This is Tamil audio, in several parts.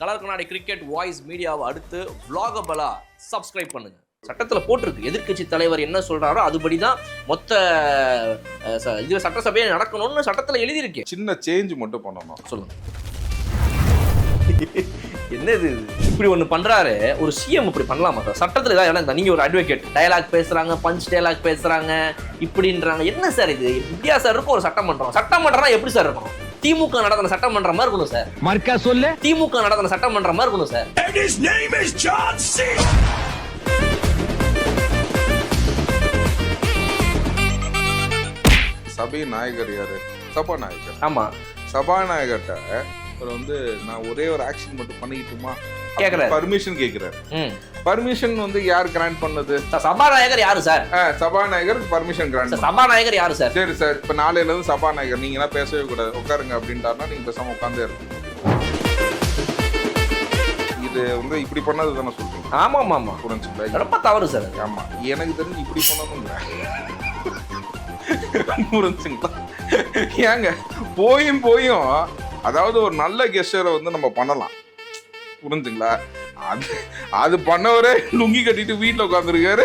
கலர் கண்ணாடி கிரிக்கெட் வாய்ஸ் மீடியாவை அடுத்து vlogabala சப்ஸ்கிரைப் பண்ணுங்க. சட்டத்தில் போட்டிருக்கு எதிர்க்கட்சி தலைவர் என்ன சொல்றாரோ அதுபடி தான் மொத்த இது சட்டசபையை நடக்கணும்னு சட்டத்தில் எழுதியிருக்கேன். சின்ன சேஞ்ச் மட்டும் பண்ணணும். சொல்லுங்க. என்னது இப்படி ஒன்று பண்றாரு ஒரு சிஎம் இப்படி பண்ணலாமா சார்? சட்டத்தில் ஏதாவது இடம் நீங்க ஒரு அட்வொகேட் டயலாக் பேசுறாங்க, பஞ்ச் டயலாக் பேசுறாங்க இப்படின்றாங்க. என்ன சார் இது? இப்படியா சார் இருக்கும் ஒரு சட்டமன்றம்? சட்டமன்றம்னா எப்படி சார் இருக்கணும்? திமுக நடத்தின சட்டமன்றம் மாதிரி இருக்கணும் சார். மர்க்கா சொல்லு. திமுக நடத்தின சட்டமன்றம் மாதிரி இருக்கணும் sir. And his name is John C. சபை நாயகர் யாரு? சபாநாயகர். ஆமா, சபாநாயகர்கிட்ட அவர் நான் ஒரே ஒரு ஆக்ஷன் மட்டும் பண்ணிக்கிட்டுமா கேக்குறாரு, பர்மிஷன் கேட்கிறாரு. பர்மிஷன் யார் கிராண்ட் பண்ணது? சபாநாயகர் யாரு சார்? சபாநாயகர் பர்மிஷன் கிராண்ட். சபாநாயகர் யாரு சார்? சரி சார், இப்ப நாளையில இருந்து சபாநாயகர் நீங்க பேசவே கூடாது, உட்காருங்க அப்படின்ட்டாருன்னா நீங்க பேசாம உட்கார்ந்தே இருக்கணும். இது இப்படி பண்ணது தானே சொல்றீங்க? ஆமா ஆமா ஆமா, புரிஞ்சுங்களா? ரொம்ப தவறு சார். ஆமா, எனக்கு தெரிஞ்சு இப்படி பண்ணணுங்க. புரிஞ்சுங்களா? ஏங்க போயும் அதாவது ஒரு நல்ல கெஸ்டரை நம்ம பண்ணலாம், புரிஞ்சுங்களா? அது பண்ணவரே லுங்கி கட்டிட்டு வீட்டுல உட்காந்துருக்காரு,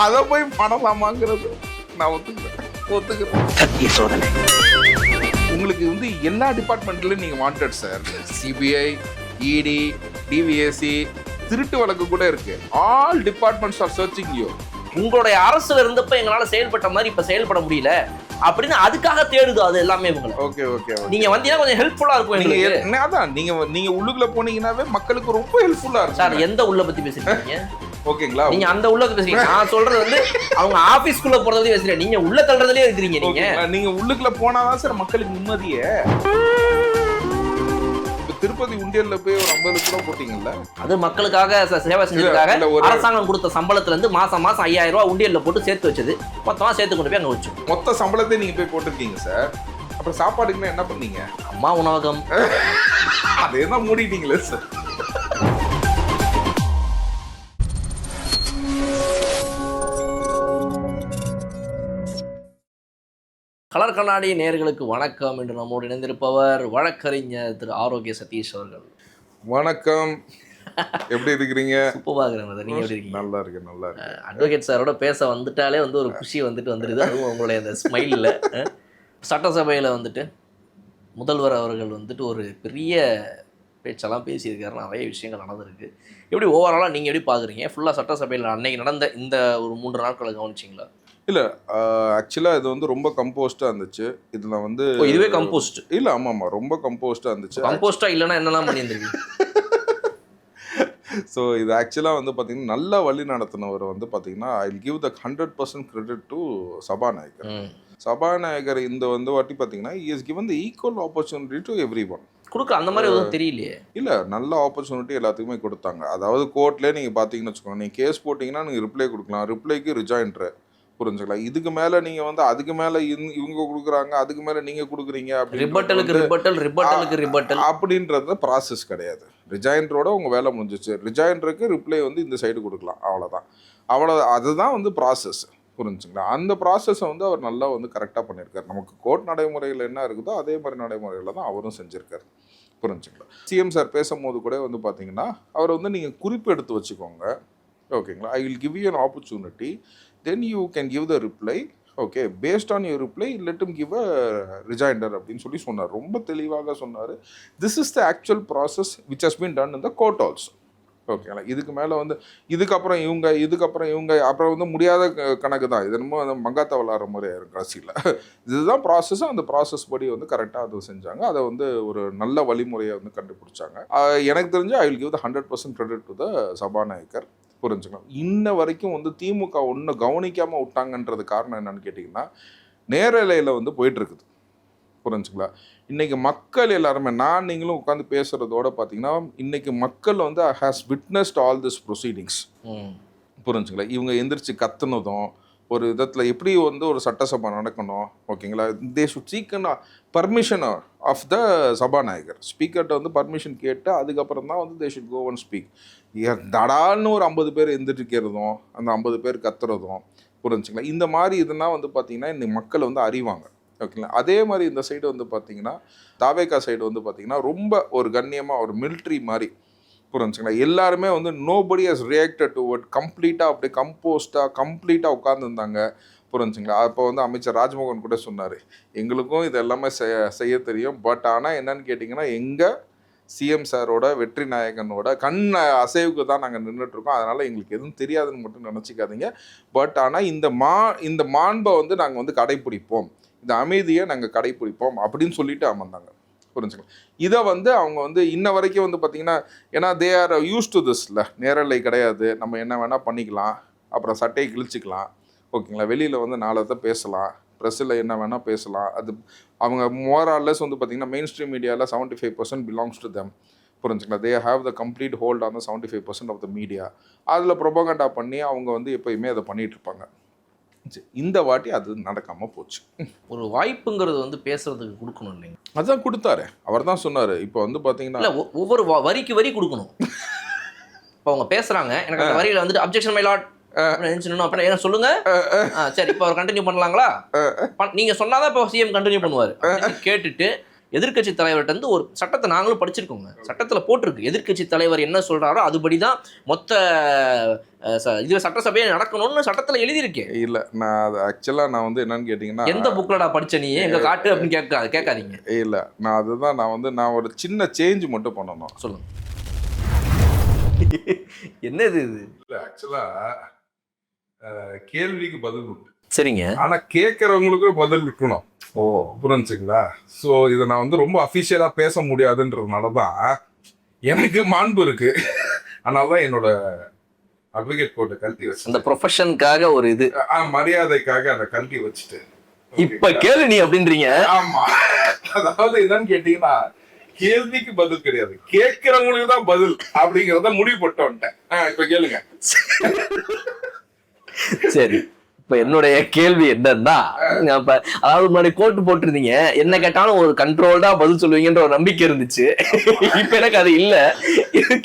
அத போய் பண்ணலாமாங்கிறது நான் ஒத்துக்கிறேன். சோதனை உங்களுக்கு எல்லா டிபார்ட்மெண்ட்லயும் நீங்க வாண்டட் சார். சிபிஐ, இடி, டிவிஎஸ்சி, திருட்டு வழக்கு கூட இருக்கு. All departments are searching you. உங்களுடைய அரசுல இருந்தப்ப எங்களால செயல்பட்ட மாதிரி இப்ப செயல்பட முடியல அப்படின்னு அதுக்காக தேடுது அது எல்லாமே உங்களை. ஓகே ஓகே, நீங்க வந்தீங்கன்னா கொஞ்சம் ஹெல்ப்ஃபுல்லா இருக்கும் எங்களுக்கு. அதான் நீங்க உள்ளுக்குள்ள போனீங்கன்னாவே மக்களுக்கு ரொம்ப ஹெல்ப்ஃபுல்லா இருக்கும் சார். எந்த உள்ள பத்தி பேசுறீங்க? ஓகேங்களா? நீங்க அந்த உள்ள பேசுறீங்க, நான் சொல்றது அவங்க ஆபீஸ்க்குள்ள போறதே பேசுறீங்க. நீங்க உள்ள தள்ளுறதுலயே இருக்கிறீங்க. நீங்க உள்ளுக்குள்ள போனாதான் சார் மக்களுக்கு நிம்மதியே. திருப்பதி உண்டியல்ல போய் ஒரு 50 லட்சம் ரூபாய் போட்டீங்கல்ல, அது மக்களுக்காக சேவை செஞ்சதுக்காக அரசாங்கம் கொடுத்த சம்பளத்துல இருந்து மாசம் 5000 ரூபாய் உண்டியல்ல போட்டு சேர்த்து வச்சது மொத்தமா சேர்த்து கொண்டு போய் அங்க வச்சு மொத்த சம்பளத்தை நீங்க போய் போட்டிருக்கீங்க சார். அப்புறம் சாப்பாடுக்குன்னா என்ன பண்ணீங்க? அம்மா உணவகம் அதேதான் மூடிட்டீங்களே சார். கலர் கண்ணாடி நேயர்களுக்கு வணக்கம். என்று நம்மோடு இணைந்திருப்பவர் வழக்கறிஞர் திரு ஆரோக்கிய சதீஷ் அவர்கள். வணக்கம், எப்படி இருக்கிறீங்க? சூப்பராக இருக்கிறேன். நீங்க எப்படி இருக்கீங்க? நல்லா இருக்கு, நல்லா இருக்கு. அட்வொகேட் சாரோட பேச வந்துட்டாலே ஒரு குஷி வந்துடுது. அதுவும் உங்களுடைய அந்த ஸ்மைலில். சட்டசபையில் முதல்வர் அவர்கள் ஒரு பெரிய பேச்செல்லாம் பேசியிருக்காரு. நிறைய விஷயங்கள் நடந்திருக்கு. எப்படி ஓவராலாக நீங்கள் எப்படி பார்க்குறீங்க? ஃபுல்லாக சட்டசபையில் அன்னைக்கு நடந்த இந்த ஒரு 3 நாட்களை கவனிச்சிங்களா? இல்லை, ஆக்சுவலாக இது ரொம்ப கம்போஸ்டாக இருந்துச்சு. இதில் இதுவே கம்போஸ்ட் இல்லை? ஆமாம், ரொம்ப கம்போஸ்டாக இருந்துச்சு. கம்போஸ்டாக இல்லைன்னா என்னெல்லாம் பண்ணியிருந்துருக்கு? ஸோ இது ஆக்சுவலாக பார்த்தீங்கன்னா நல்ல வழி நடத்தினவர் பார்த்தீங்கன்னா I will give the 100% credit to சபாநாயகர். சபாநாயகர் இந்த வாட்டி பார்த்தீங்கன்னா he has given the equal opportunity to everyone. கொடுக்க அந்த மாதிரி எதுவும் தெரியலையே. இல்லை, நல்ல ஆப்பர்ச்சுனிட்டி எல்லாத்துக்குமே கொடுத்தாங்க. அதாவது கோர்ட்லேயே நீங்கள் பார்த்தீங்கன்னு வச்சுக்கோங்க, நீங்கள் கேஸ் போட்டிங்கன்னா நீங்கள் ரிப்ளை கொடுக்கலாம், ரிப்ளைக்கு ரிஜாயின்ட்ரு, புரிஞ்சுக்கலாம். இதுக்கு மேலே நீங்கள் அதுக்கு மேலே இவங்க கொடுக்குறாங்க, அதுக்கு மேலே நீங்கள் கொடுக்குறீங்க அப்படின்றது ப்ராசஸ் கிடையாது. ரிஜாயின்டரோட உங்கள் வேலை முடிஞ்சிச்சு. ரிஜாயின்டருக்கு ரிப்ளை இந்த சைடு கொடுக்கலாம், அவ்வளோதான். அதுதான் ப்ராசஸ், புரிஞ்சுங்களா? அந்த ப்ராசஸை அவர் நல்லா கரெக்டாக பண்ணியிருக்காரு. நமக்கு கோர்ட் நடைமுறையில் என்ன இருக்குதோ அதே மாதிரி நடைமுறையில் தான் அவரும் செஞ்சுருக்காரு, புரிஞ்சுங்களா? சிஎம் சார் பேசும்போது கூட பார்த்தீங்கன்னா அவர் நீங்கள் குறிப்பு எடுத்து வச்சுக்கோங்க, ஓகேங்களா? I will give you an opportunity, then you can give the reply, okay, based on your reply let him give a rejoinder அப்படின்னு சொன்னார். ரொம்ப தெளிவாக சொன்னார். This is the actual process which has been done in the court also, ஓகேங்களா? இதுக்கு மேலே இதுக்கப்புறம் இவங்க அப்புறம் முடியாத கணக்கு தான். இது என்னமோ மங்காத்தா விளாட்ற மாதிரி ஆயிரும் கடைசியில். இதுதான் ப்ராசஸ். அந்த ப்ராசஸ் படி கரெக்டாக அது செஞ்சாங்க. அதை ஒரு நல்ல வழிமுறையை கண்டுபிடிச்சாங்க. எனக்கு தெரிஞ்சு I will give the 100% credit to the சபாநாயகர், புரிஞ்சுக்கலாம். இன்ன வரைக்கும் திமுக ஒன்றும் கவனிக்காமல் விட்டாங்கன்றது காரணம் என்னன்னு கேட்டிங்கன்னா, நேரலையில் போயிட்டுருக்குது, புரிஞ்சுங்களா? இன்றைக்கி மக்கள் எல்லாருமே நீங்களும் உட்காந்து பேசுகிறதோட பார்த்தீங்கன்னா இன்றைக்கி மக்கள் has witnessed all this proceedings, புரிஞ்சுங்களா? இவங்க எந்திரிச்சு கத்துனதும் ஒரு விதத்தில் எப்படி ஒரு சட்டசபை நடக்கணும், ஓகேங்களா? They should seek permission of the சபாநாயகர். ஸ்பீக்கர்கிட்ட பர்மிஷன் கேட்டு அதுக்கப்புறம் தான் they should go and speak. தடால்னு ஒரு 50 பேர் எந்திரிக்கிறதும் அந்த 50 பேர் கத்துறதும், புரிஞ்சுங்களா? இந்த மாதிரி இதெல்லாம் பார்த்தீங்கன்னா இந்த மக்கள் அறிவாங்க, ஓகேங்களா. அதே மாதிரி இந்த சைடு வந்து பார்த்தீங்கன்னா தாவேகா சைடு வந்து பார்த்தீங்கன்னா ரொம்ப ஒரு கண்ணியமாக ஒரு மிலிட்ரி மாதிரி புரிஞ்சுங்களா. எல்லாருமே வந்து நோபடி ஹஸ் ரியாக்டட் டுவர்ட் கம்ப்ளீட்டாக அப்படியே கம்போஸ்டாக கம்ப்ளீட்டாக உட்காந்துருந்தாங்க புரிஞ்சுங்களா. அப்போ வந்து அமைச்சர் ராஜ்மோகன் கூட சொன்னார், எங்களுக்கும் இது எல்லாமே செய்ய தெரியும், பட் ஆனால் என்னன்னு கேட்டிங்கன்னா எங்கள் சிஎம் சாரோட வெற்றி நாயகனோட கண் அசைவுக்கு தான் நாங்கள் நின்றுட்டுருக்கோம், அதனால் எங்களுக்கு எதுவும் தெரியாதுன்னு மட்டும் நினச்சிக்காதீங்க, பட் ஆனால் இந்த மாண்பை வந்து நாங்கள் வந்து கடைப்பிடிப்போம், இந்த அமைதியை நாங்கள் கடைப்பிடிப்போம் அப்படின்னு சொல்லிட்டு அமர்ந்தாங்க புரிஞ்சுக்கலாம். இதை வந்து அவங்க வந்து இன்ன வரைக்கும் வந்து பார்த்திங்கன்னா, ஏன்னா தே ஆர் யூஸ் டு திஸ்ல, நேரலை கிடையாது, நம்ம என்ன வேணால் பண்ணிக்கலாம், அப்புறம் சட்டையை கிழிச்சிக்கலாம் ஓகேங்களா, வெளியில் வந்து நாளை பேசலாம், ப்ரெஸ்ஸில் என்ன வேணால் பேசலாம், அது அவங்க மோரால்லஸ் வந்து பார்த்திங்கன்னா மெயின் ஸ்ட்ரீம் மீடியாவில் 75% பிலாங்ஸ் டு தெம் புரிஞ்சுங்களா. They have the complete hold on the 75% of the media. அதில் ப்ரொபகண்டா பண்ணி அவங்க வந்து எப்போயுமே அதை பண்ணிகிட்டு இருப்பாங்க. இந்த வாட்டி அது நடக்காமல் போச்சு. ஒரு வாய்ப்புங்கிறது வந்து பேசுறதுக்கு கொடுக்கணும் இல்லைங்க, அதுதான் கொடுத்தாரு, அவர் தான் சொன்னார். இப்போ வந்து பார்த்தீங்கன்னா இல்லை ஒவ்வொரு வரிக்கு வரி கொடுக்கணும். இப்போ அவங்க பேசுகிறாங்க, எனக்கு அந்த வரியில் வந்துட்டு அப்ஜெக்ஷன் மை லாட் அப்படின்னு என்ன சொல்லுங்க, சரி இப்போ அவர் கண்டினியூ பண்ணலாங்களா, நீங்க சொன்னாதான் இப்போ சிஎம் கண்டினியூ பண்ணுவார் கேட்டுட்டு எதிர்க்கட்சி தலைவர்கிட்ட வந்து ஒரு சட்டத்தை நாங்களும் படிச்சிருக்கோங்க, சட்டத்தில் போட்டிருக்கு எதிர்க்கட்சி தலைவர் என்ன சொல்றாரோ அதுபடி தான் மொத்த இது சட்டசபையை நடக்கணும்னு சட்டத்தில் எழுதியிருக்கேன். இல்லை நான் அது ஆக்சுவலாக நான் வந்து என்னன்னு கேட்டிங்கன்னா, எந்த புக்கிலடா படிச்ச நீ எங்க காட்டு அப்படின்னு கேட்காதீங்க. இல்லை நான் அதுதான் நான் ஒரு சின்ன சேஞ்ச் மட்டும் பண்ணணும். சொல்லுங்க என்னது இது? இல்லை ஆக்சுவலாக கேள்விக்கு பதில் உண்டு, சரிங்க, ஆனா கேட்கறவங்களுக்கும் பதில் இருக்கணும். ஓ புரிஞ்சுங்களா. ஸோ இதை நான் வந்து ரொம்ப அஃபிஷியலா பேச முடியாதுன்றதுனால தான் எனக்கு மாண்பு இருக்கு, அதனால தான் என்னோட அட்வொகேட் கோட்டை கல்வி வச்சு அந்த ப்ரொஃபஷனுக்காக ஒரு இது மரியாதைக்காக அந்த கல்வி வச்சுட்டு இப்ப கேளு நீ அப்படின்றீங்க. ஆமா, அதாவது என்னன்னு கேட்டீங்கன்னா கேள்விக்கு பதில் கிடையாது, கேட்கிறவங்களுக்கு தான் பதில் அப்படிங்கறத முடிவு போட்டு வந்துட்டேன். இப்ப கேளுங்க. சரி, இப்ப என்னுடைய கேள்வி என்னன்னா, அதாவது முன்னாடி கோட்டு போட்டிருந்தீங்க, என்ன கேட்டாலும் ஒரு கண்ட்ரோல்டா பதில் சொல்லுவீங்கன்ற ஒரு நம்பிக்கை இருந்துச்சு. இப்ப எனக்கு அது இல்ல,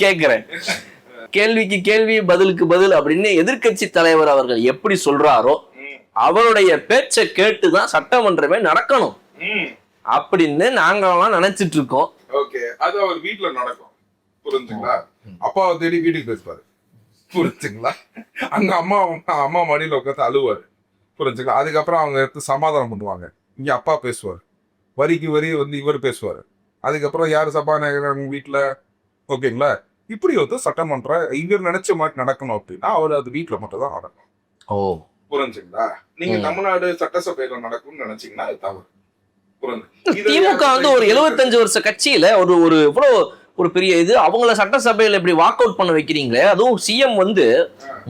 கேக்குறேன். கேள்விக்கு கேள்வி பதிலுக்கு பதில் அப்படின்னு எதிர்க்கட்சி தலைவர் அவர்கள் எப்படி சொல்றாரோ அவருடைய பேச்சை கேட்டுதான் சட்டமன்றமே நடக்கணும் அப்படின்னு நாங்கெல்லாம் நினைச்சிட்டு இருக்கோம். ஓகே, அது அவர் வீட்டுல நடக்கும் புரிஞ்சுங்களா. அப்பாவை தேடி வீட்டுக்கு பேசுவாரு புரிஞ்சுங்களா. அங்க அம்மா மடியில உட்காந்து அழுவாரு புரிஞ்சுங்களா. அதுக்கப்புறம் அவங்க எடுத்து சமாதானம் பண்ணுவாங்க. இங்க அப்பா பேசுவார், வரிக்கு வரி வந்து இவர் பேசுவாரு. அதுக்கப்புறம் யாரு சபாநாயகர் அவங்க வீட்டுல ஓகேங்களா. இப்படி வந்து சட்டமன்றம் இவர் நினைச்ச மாதிரி நடக்கணும் அப்படின்னா அவர் அது வீட்டுல மட்டும் தான் நடக்கும். ஓ புரிஞ்சுங்களா. நீங்க தமிழ்நாடு சட்டசபையில நடக்கும்னு நினைச்சீங்கன்னா அது தவறு. திமுக வந்து ஒரு 75 வருஷ கட்சியில ஒரு ஒரு இவ்வளவு ஒரு பெரிய இது அவங்கள சட்டசபையில இப்படி வாக் அவுட் பண்ண வைக்கிறீங்களே, அதுவும் சிஎம் வந்து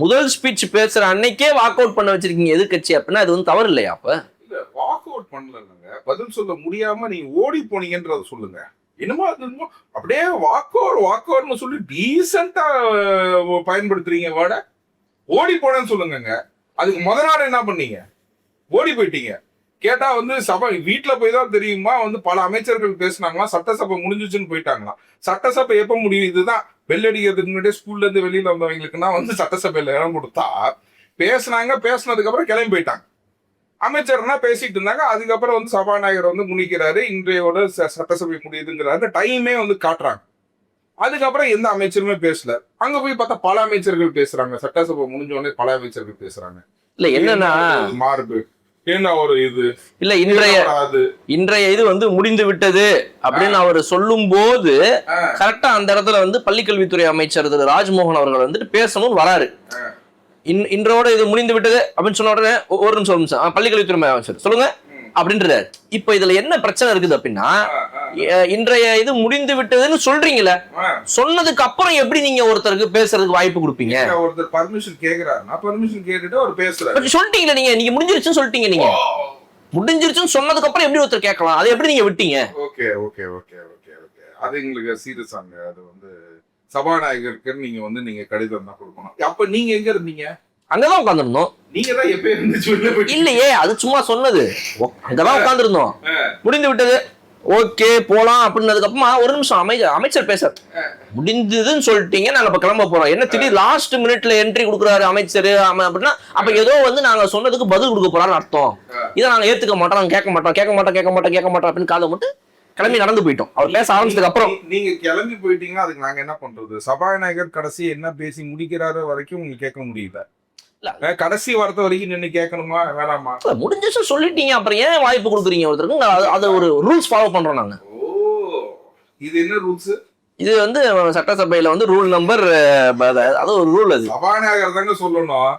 முதல் ஸ்பீச் பேசுற அன்னைக்கே வாக் அவுட் பண்ண வச்சிருக்கீங்க எதிர்கட்சி அப்படின்னா அது வந்து தவறு இல்லையா? அப்ப இல்ல வாக் அவுட் பண்ணலங்க, பதில் சொல்ல முடியாம நீங்க ஓடி போனீங்கன்றத சொல்லுங்க. என்னமோ அப்படியே வாக் அவுட்னு சொல்லி டீசெண்டா பயன்படுத்துறீங்க வேர்ட. ஓடி போனேன்னு சொல்லுங்க. அதுக்கு முத நாள் என்ன பண்ணீங்க? ஓடி போயிட்டீங்க. கேட்டா வந்து சபை வீட்டுல போய் தான் தெரியுமா வந்து பல அமைச்சர்கள் பேசினாங்களாம், சட்டசபை முடிஞ்சிச்சுன்னு போயிட்டாங்களாம். சட்டசபை எப்ப முடியும்? இதுதான் வெள்ளடிக்கிறதுக்கு முன்னாடியே ஸ்கூல்ல இருந்து வெளியில வந்தவங்களுக்குன்னா வந்து சட்டசபையில இடம் கொடுத்தா பேசினதுக்கு அப்புறம் கிளம்பி போயிட்டாங்க. அமைச்சர்னா பேசிட்டு இருந்தாங்க. அதுக்கப்புறம் வந்து சபாநாயகர் வந்து முன்னிக்கிறாரு, இன்றையோட சட்டசபை முடியுதுங்கிறாரு, டைமே வந்து காட்டுறாங்க. அதுக்கப்புறம் எந்த அமைச்சருமே பேசல. அங்க போய் பார்த்தா பல அமைச்சர்கள் பேசுறாங்க. சட்டசபை முடிஞ்ச உடனே பல அமைச்சர்கள் பேசுறாங்க. இல்ல என்னன்னா மார்பு என்ன ஒரு இது இல்ல இன்றைய இது வந்து முடிந்து விட்டது அப்படின்னு அவர் சொல்லும் போது கரெக்டா அந்த இடத்துல வந்து பள்ளிக்கல்வித்துறை அமைச்சர் திரு ராஜ்மோகன் அவர்கள் வந்துட்டு பேசணும்னு வராரு. இன்றோட இது முடிந்து விட்டது அப்படின்னு சொன்ன உடனே ஒரு நிமிஷம் பள்ளிக்கல்வித்துறை அமைச்சர் சொல்லுங்க அப்படின்றாரு. இப்ப இதுல என்ன பிரச்சனை இருக்குது அப்படின்னா, இன்றைய இது முடிந்து விட்டதுன்னு சொல்றீங்களே, சொன்னதுக்கு அப்புறம் எப்படி நீங்க ஒருத்தருக்கு பேசுறதுக்கு வாய்ப்பு கொடுப்பீங்க? ஒருத்தர் பர்மிஷன் கேக்குறாரு, நான் பர்மிஷன் கேட்டுட்டு அவர் பேசுறாரு. சொல்லிட்டீங்களா நீங்க முடிஞ்சிருச்சுன்னு சொல்லிட்டீங்க. நீங்க முடிஞ்சிருச்சுன்னு சொன்னதுக்கு அப்புறம் எப்படி ஒருத்தர் கேட்கலாம்? அதை எப்படி நீங்க விட்டீங்க? Okay okay okay okay okay அது எங்களுக்கு சீரியஸ் ஆங்க. அது வந்து சபாநாயகருக்கு நீங்க வந்து நீங்க கடிதம் தான் கொடுக்கணும். அப்ப நீங்க எங்க இருந்தீங்க? அங்கதான் உட்காந்துருந்தோம். நீங்க தான் எப்ப இல்லையே, அது சும்மா சொன்னது. அங்கதான் உட்காந்துருந்தோம். முடிந்து விட்டது ஓகே போலாம் அப்படின்னதுக்கு அப்புறமா ஒரு நிமிஷம் அமைச்சர் பேச முடிஞ்சதுன்னு சொல்லிட்டீங்க, நாங்க இப்ப கிளம்ப போறோம். என்ன திடீர் லாஸ்ட் மினிட்ல என்ட்ரி கொடுக்குறாரு அமைச்சர் அப்படின்னா, அப்ப ஏதோ வந்து நாங்க சொன்னதுக்கு பதில் கொடுக்க போறான்னு அர்த்தம். இதை நாங்க ஏத்துக்க மாட்டோம், நாங்க கேட்க மாட்டோம் அப்படின்னு காதை மட்டும் கிளம்பி நடந்து போயிட்டோம். அவர் பேச ஆரம்பிச்சதுக்கு அப்புறம் நீங்க கிளம்பி போயிட்டீங்கன்னா அதுக்கு நாங்க என்ன பண்றது? சபாநாயகர் கடைசி என்ன பேசி முடிக்கிறாரு வரைக்கும் உங்களுக்கு கேட்க முடியல. கடைசி வார்த்தை வரைக்கும் நின்று கேட்கணுமா வேணாமா? முடிஞ்சிச்சு சொல்லிட்டீங்க, அப்புறம் ஏன் வாய்ப்பு கொடுக்குறீங்க ஒருத்தருக்கு? அது ஒரு ரூல்ஸ் ஃபாலோ பண்றோம் நாங்க. ஓ, இது என்ன ரூல்ஸ்? இது வந்து சட்டசபையில வந்து ரூல் நம்பர், அது ஒரு ரூல். அது சபாநாயகர் தாங்க சொல்லணும்.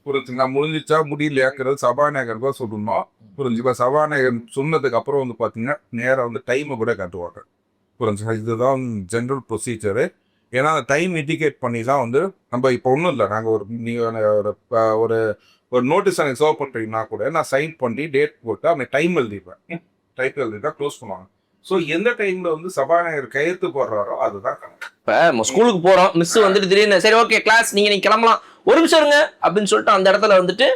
புரிஞ்சுங்களா? முடிஞ்சிச்சா முடியலையாங்கிறது சபாநாயகர் தான் சொல்லணும். புரிஞ்சுப்பா? சபாநாயகர் சொன்னதுக்கு அப்புறம் வந்து பாத்தீங்கன்னா நேரம் வந்து டைமை கூட காட்டுவாங்க. புரிஞ்சுங்களா? இதுதான் ஜென்ரல் ப்ரொசீஜரு. ஏன்னா அந்த டைம் இண்டிகேட் பண்ணி தான் வந்து நம்ம இப்போ ஒன்றும் இல்லை, நாங்கள் ஒரு நோட்டீஸ் எனக்கு சர்வ் பண்ணுறீங்கன்னா கூட நான் சைன் பண்ணி டேட் போட்டு அந்த டைம் எழுதிப்பேன். டைம் எழுதிட்டா க்ளோஸ் பண்ணுவாங்க. ஸோ எந்த டைம்ல வந்து சபாநாயகர் கையெழுத்து போடுறாரோ அதுதான் கணக்கு. இப்போ ஸ்கூலுக்கு போறோம், மிஸ் வந்துட்டு திடீர்னு சரி ஓகே கிளாஸ் நீங்க கிளம்பலாம், ஒரு நிமிஷம் இருங்க அப்படின்னு சொல்லிட்டு அந்த இடத்துல வந்துட்டு